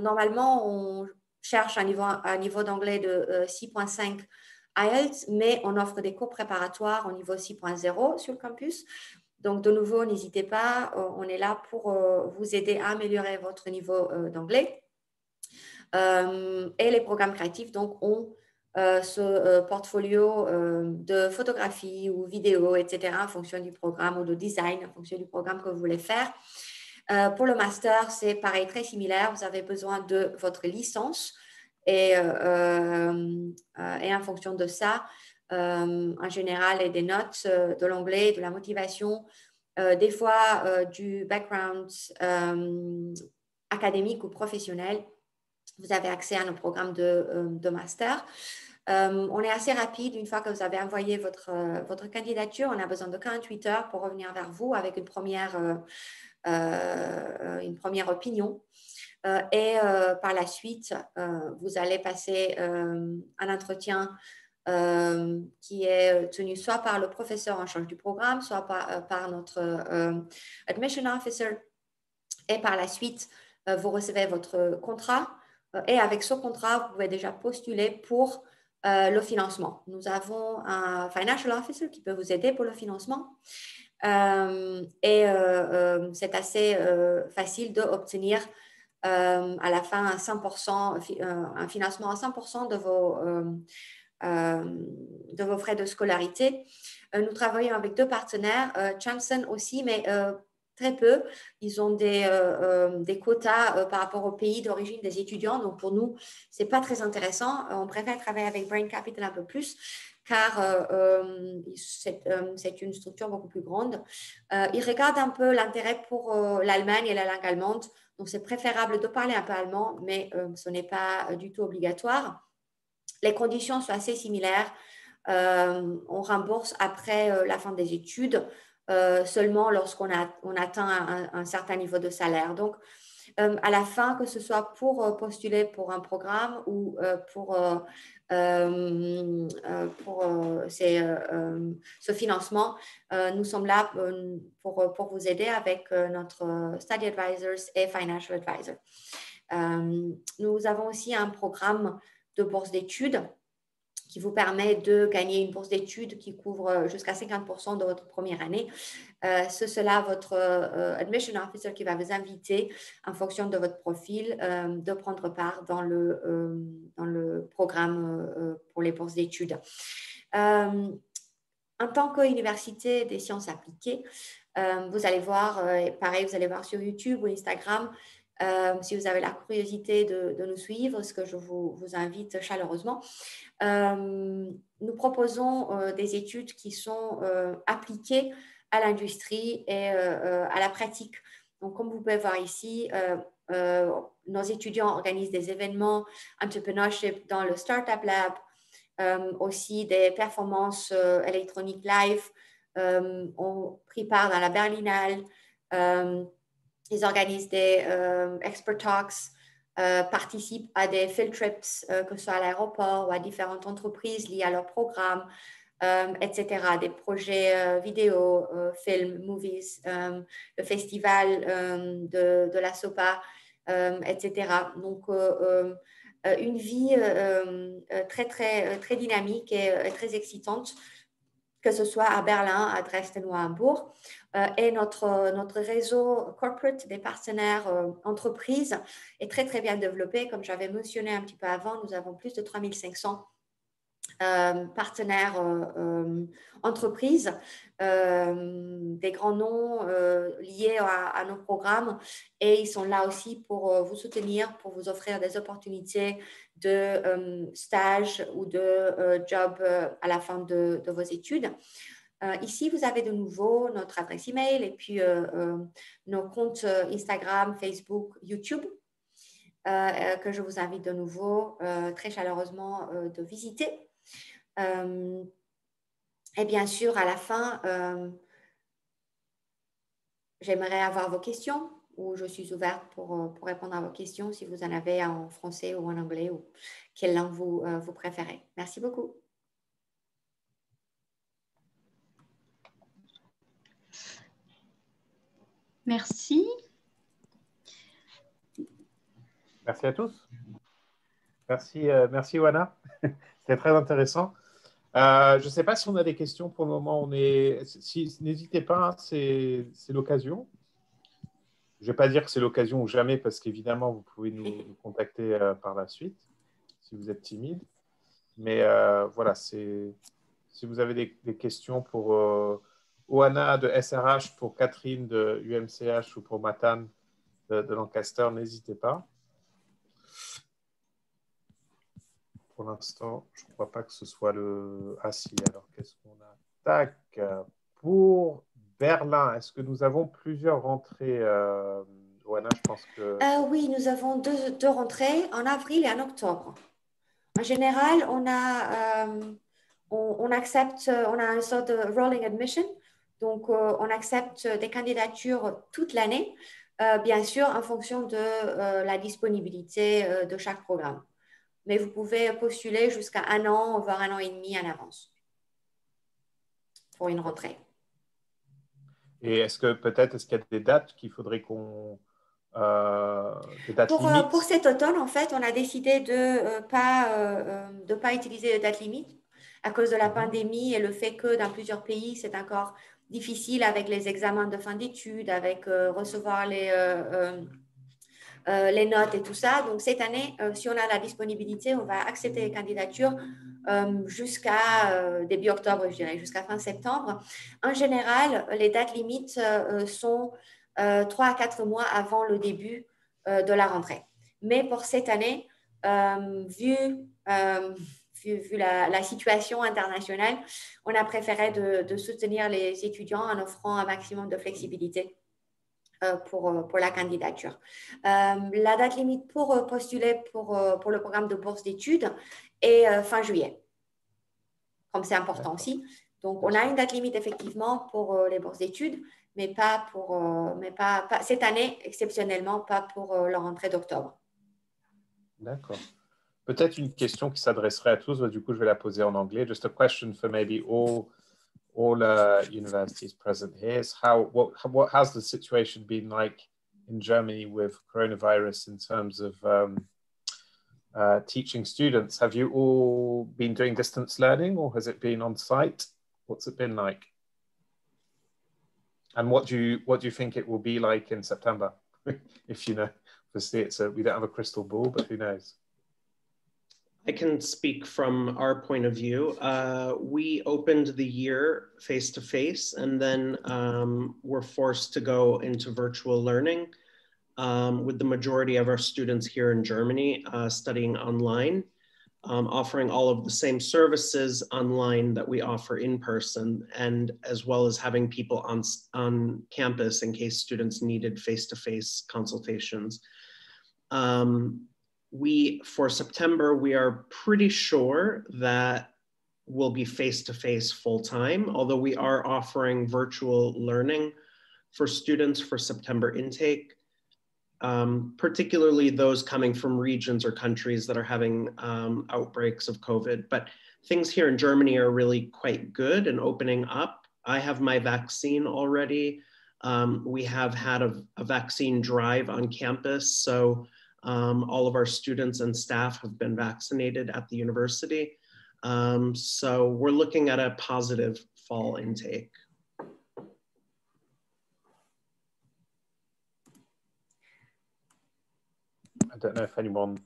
normalement, on cherche un niveau d'anglais de 6.5 IELTS, mais on offre des cours préparatoires au niveau 6.0 sur le campus. Donc, de nouveau, n'hésitez pas, on est là pour vous aider à améliorer votre niveau d'anglais. Et les programmes créatifs, donc, ont ce portfolio de photographie ou vidéo, etc., en fonction du programme, ou de design, en fonction du programme que vous voulez faire. Pour le master, c'est pareil, très similaire. Vous avez besoin de votre licence et en fonction de ça, en général, et des notes, de l'anglais, de la motivation, des fois du background académique ou professionnel. Vous avez accès à nos programmes de master. On est assez rapide. Une fois que vous avez envoyé votre candidature, on a besoin de 48 heures pour revenir vers vous avec une première opinion. et par la suite, vous allez passer un entretien qui est tenu soit par le professeur en charge du programme, soit par notre admission officer. Et par la suite, vous recevez votre contrat. Et avec ce contrat, vous pouvez déjà postuler pour le financement. Nous avons un financial officer qui peut vous aider pour le financement. Et c'est assez facile d'obtenir à la fin un financement à 100% de vos frais de scolarité. Nous travaillons avec 2 partenaires, Chanson aussi, mais très peu. Ils ont des quotas par rapport au pays d'origine des étudiants. Donc, pour nous, ce n'est pas très intéressant. On préfère travailler avec Brain Capital un peu plus, car c'est une structure beaucoup plus grande. Ils regardent un peu l'intérêt pour l'Allemagne et la langue allemande. Donc, c'est préférable de parler un peu allemand, mais ce n'est pas du tout obligatoire. Les conditions sont assez similaires. On rembourse après la fin des études, seulement lorsqu'on atteint un certain niveau de salaire. Donc, à la fin, que ce soit pour postuler pour un programme ou pour ce financement, nous sommes là pour vous aider avec notre Study Advisors et Financial Advisors. Nous avons aussi un programme de bourse d'études qui vous permet de gagner une bourse d'études qui couvre jusqu'à 50% de votre première année. C'est cela votre admission officer qui va vous inviter, en fonction de votre profil, de prendre part dans le programme pour les bourses d'études. En tant qu'université des sciences appliquées, vous allez voir, pareil, vous allez voir sur YouTube ou Instagram, si vous avez la curiosité de nous suivre, ce que je vous invite chaleureusement. Nous proposons des études qui sont appliquées à l'industrie et à la pratique. Donc, comme vous pouvez voir ici, nos étudiants organisent des événements entrepreneurship dans le Startup Lab, aussi des performances électroniques live, ont pris part dans la Berlinale. Ils organisent des expert talks, participent à des field trips, que ce soit à l'aéroport ou à différentes entreprises liées à leur programme, etc. Des projets vidéo, films, movies, le festival de la SOPA, etc. Donc, une vie très dynamique et très excitante, que ce soit à Berlin, à Dresden ou à Hambourg. Et notre réseau corporate des partenaires entreprises est très bien développé. Comme j'avais mentionné un petit peu avant, nous avons plus de 3500 partenaires entreprises, des grands noms liés à nos programmes, et ils sont là aussi pour vous soutenir, pour vous offrir des opportunités de stage ou de job à la fin de vos études. Ici, vous avez de nouveau notre adresse email et puis nos comptes Instagram, Facebook, YouTube, que je vous invite de nouveau très chaleureusement de visiter. Et bien sûr, à la fin, j'aimerais avoir vos questions, ou je suis ouverte pour répondre à vos questions si vous en avez en français ou en anglais, ou quelle langue vous préférez. Merci beaucoup. Merci. Merci à tous. Merci Oana. C'était très intéressant. Je ne sais pas si on a des questions pour le moment. N'hésitez pas, hein, c'est l'occasion. Je ne vais pas dire que c'est l'occasion ou jamais, parce qu'évidemment, vous pouvez nous contacter par la suite, si vous êtes timide. Mais voilà, si vous avez des questions pour Oana de SRH, pour Catherine de UMCH ou pour Matan de Lancaster, n'hésitez pas. Pour l'instant, je ne crois pas que ce soit le... Ah si, alors qu'est-ce qu'on a? Tac. Pour Berlin, est-ce que nous avons plusieurs rentrées, Oana, je pense que... Oui, nous avons deux rentrées, en avril et en octobre. En général, on accepte, on a une sorte de rolling admission. Donc, on accepte des candidatures toute l'année. bien sûr en fonction de la disponibilité de chaque programme. Mais vous pouvez postuler jusqu'à 1 an, voire 1 an et demi en avance pour une rentrée. Et est-ce qu'il y a des dates qu'il faudrait qu'on... des dates limites? Pour cet automne, en fait, on a décidé de pas utiliser de date limite à cause de la pandémie et le fait que dans plusieurs pays, c'est encore difficile avec les examens de fin d'études, avec recevoir les notes et tout ça. Donc, cette année, si on a la disponibilité, on va accepter les candidatures jusqu'à début octobre, je dirais, jusqu'à fin septembre. En général, les dates limites sont 3 à 4 mois avant le début de la rentrée. Mais pour cette année, vu la situation internationale, on a préféré de soutenir les étudiants en offrant un maximum de flexibilité pour la candidature. La date limite pour postuler pour le programme de bourse d'études est fin juillet, comme c'est important aussi. Donc, on a une date limite effectivement pour les bourses d'études, mais pas cette année, exceptionnellement, pas pour la rentrée d'octobre. D'accord. Peut-être une question qui s'adresserait à tous, du coup je vais la poser en anglais. Just a question for maybe all universities present here is what has the situation been like in Germany with coronavirus in terms of teaching students? Have you all been doing distance learning or has it been on site? What's it been like? And what do you think it will be like in September? If you know, obviously we don't have a crystal ball, but who knows? I can speak from our point of view. We opened the year face-to-face and then were forced to go into virtual learning with the majority of our students here in Germany studying online, offering all of the same services online that we offer in person, and as well as having people on campus in case students needed face-to-face consultations. For September, we are pretty sure that we'll be face-to-face full-time, although we are offering virtual learning for students for September intake, particularly those coming from regions or countries that are having outbreaks of COVID. But things here in Germany are really quite good and opening up. I have my vaccine already. We have had a vaccine drive on campus, so all of our students and staff have been vaccinated at the university. So we're looking at a positive fall intake. I don't know if anyone,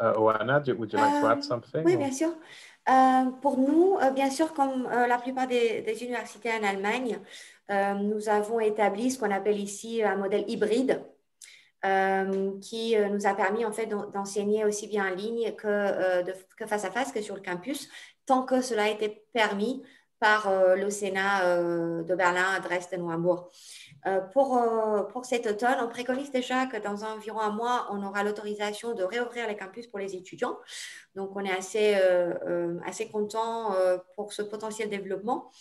Oana, would you like to add something? Oui, bien sûr. Pour nous, bien sûr, comme la plupart des universités en Allemagne, nous avons établi ce qu'on appelle ici un modèle hybride. Qui nous a permis en fait d'enseigner aussi bien en ligne que face à face, que sur le campus, tant que cela a été permis par le Sénat de Berlin, Dresde ou Hambourg. Pour cet automne, on préconise déjà que dans environ un mois, on aura l'autorisation de réouvrir les campus pour les étudiants. Donc, on est assez content pour ce potentiel développement.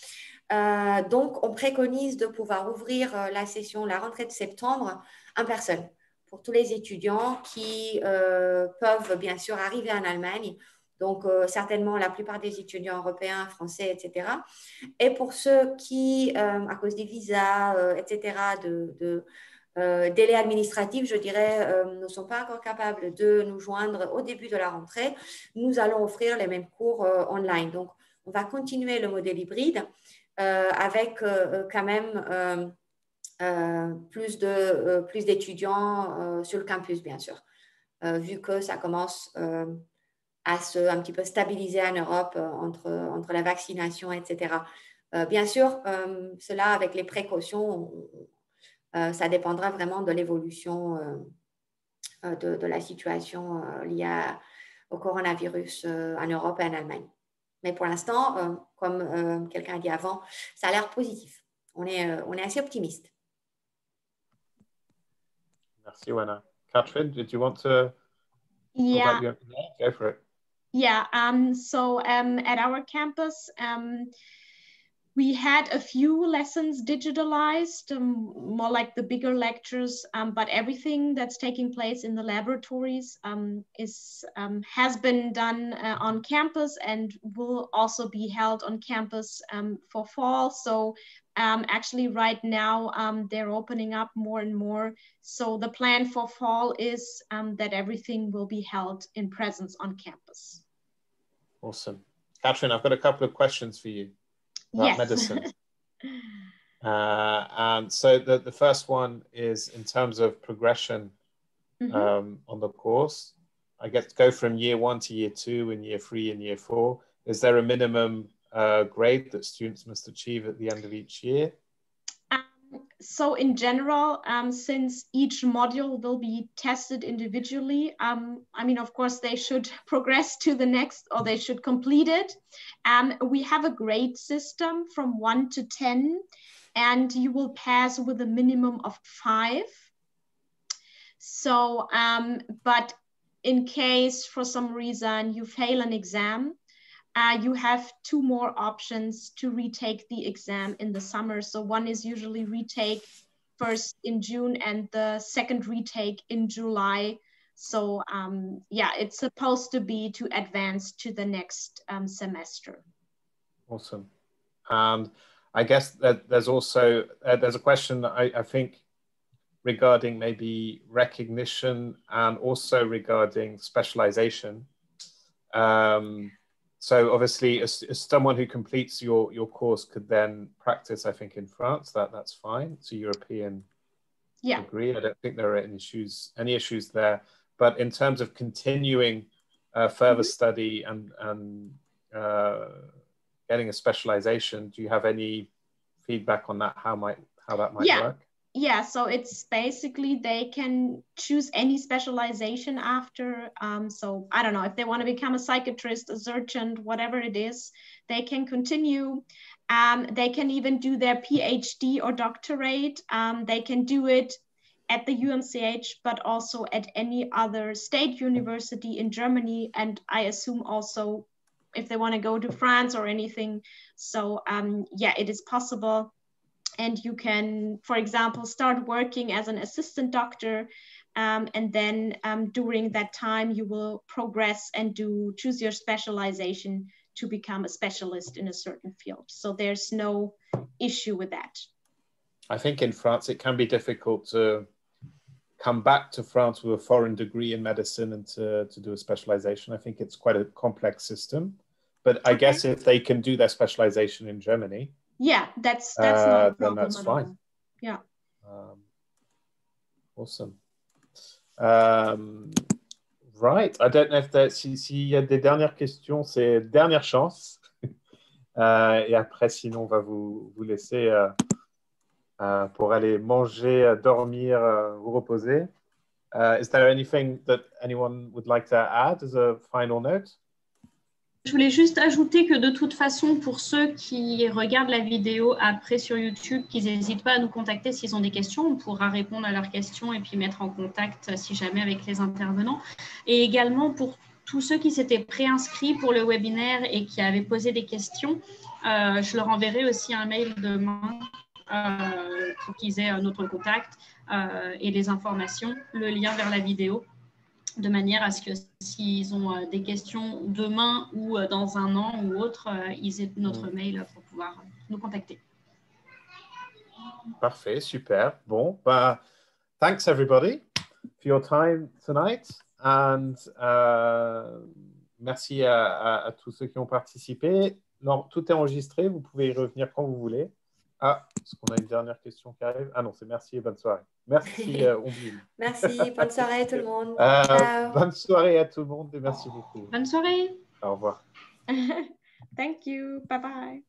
Donc, on préconise de pouvoir ouvrir la rentrée de septembre en personne, pour tous les étudiants qui peuvent bien sûr arriver en Allemagne, donc certainement la plupart des étudiants européens, français, etc. Et pour ceux qui, à cause des visas, etc., délais administratifs, je dirais, ne sont pas encore capables de nous joindre au début de la rentrée, nous allons offrir les mêmes cours online. Donc, on va continuer le modèle hybride avec quand même plus d'étudiants sur le campus, bien sûr, vu que ça commence à un petit peu stabiliser en Europe entre la vaccination, etc. Bien sûr, cela avec les précautions, ça dépendra vraiment de l'évolution de la situation liée au coronavirus en Europe et en Allemagne. Mais pour l'instant, comme quelqu'un a dit avant, ça a l'air positif. On est assez optimiste. Merci, Oana. Katrin, did you want to? Yeah. Go for it. Yeah. So at our campus, We had a few lessons digitalized, more like the bigger lectures, but everything that's taking place in the laboratories has been done on campus and will also be held on campus for fall. So actually right now they're opening up more and more. So the plan for fall is that everything will be held in presence on campus. Awesome. Katrin, I've got a couple of questions for you about medicine. And so the first one is in terms of progression on the course. I get to go from year 1 to year 2 and year 3 and year 4. Is there a minimum grade that students must achieve at the end of each year? So in general, since each module will be tested individually, I mean, of course, they should progress to the next, or they should complete it. We have a grade system from 1 to 10, and you will pass with a minimum of 5. So, but in case for some reason you fail an exam, you have 2 more options to retake the exam in the summer. So one is usually retake first in June and the second retake in July. So yeah, it's supposed to be to advance to the next semester. Awesome. And I guess that there's also, there's a question I think regarding maybe recognition and also regarding specialization. So obviously, as someone who completes your course could then practice, I think, in France. That's fine. It's a European degree. I don't think there are any issues there. But in terms of continuing further study and getting a specialization, do you have any feedback on that? How that might work? Yeah, so it's basically they can choose any specialization after. So I don't know, if they want to become a psychiatrist, a surgeon, whatever it is, they can continue. They can even do their PhD or doctorate. They can do it at the UMCH, but also at any other state university in Germany. And I assume also if they want to go to France or anything. So yeah, it is possible. And you can, for example, start working as an assistant doctor, and then during that time you will progress and choose your specialization to become a specialist in a certain field. So there's no issue with that. I think in France it can be difficult to come back to France with a foreign degree in medicine and to do a specialization. I think it's quite a complex system, but I guess if they can do their specialization in Germany, yeah, that's not a problem. Then that's fine. Yeah. Awesome. Right. I don't know if s'il y a des dernières questions, c'est dernière chance. Et après, sinon, on va vous laisser pour aller manger, dormir, vous reposer. Is there anything that anyone would like to add as a final note? Je voulais juste ajouter que de toute façon, pour ceux qui regardent la vidéo après sur YouTube, qu'ils n'hésitent pas à nous contacter s'ils ont des questions. On pourra répondre à leurs questions et puis mettre en contact si jamais avec les intervenants. Et également pour tous ceux qui s'étaient préinscrits pour le webinaire et qui avaient posé des questions, je leur enverrai aussi un mail demain pour qu'ils aient notre contact et les informations, le lien vers la vidéo, de manière à ce que s'ils ont des questions demain ou dans un an ou autre, ils aient notre mail pour pouvoir nous contacter. Parfait, super. Bon, bah, thanks everybody for your time tonight. And merci à tous ceux qui ont participé. Non, tout est enregistré, vous pouvez y revenir quand vous voulez. Ah, est-ce qu'on a une dernière question qui arrive? Ah non, c'est merci et bonne soirée. Merci, Omblin. Merci, bonne soirée à tout le monde. Ciao. Bonne soirée à tout le monde et merci beaucoup. Bonne soirée. Au revoir. Thank you. Bye-bye.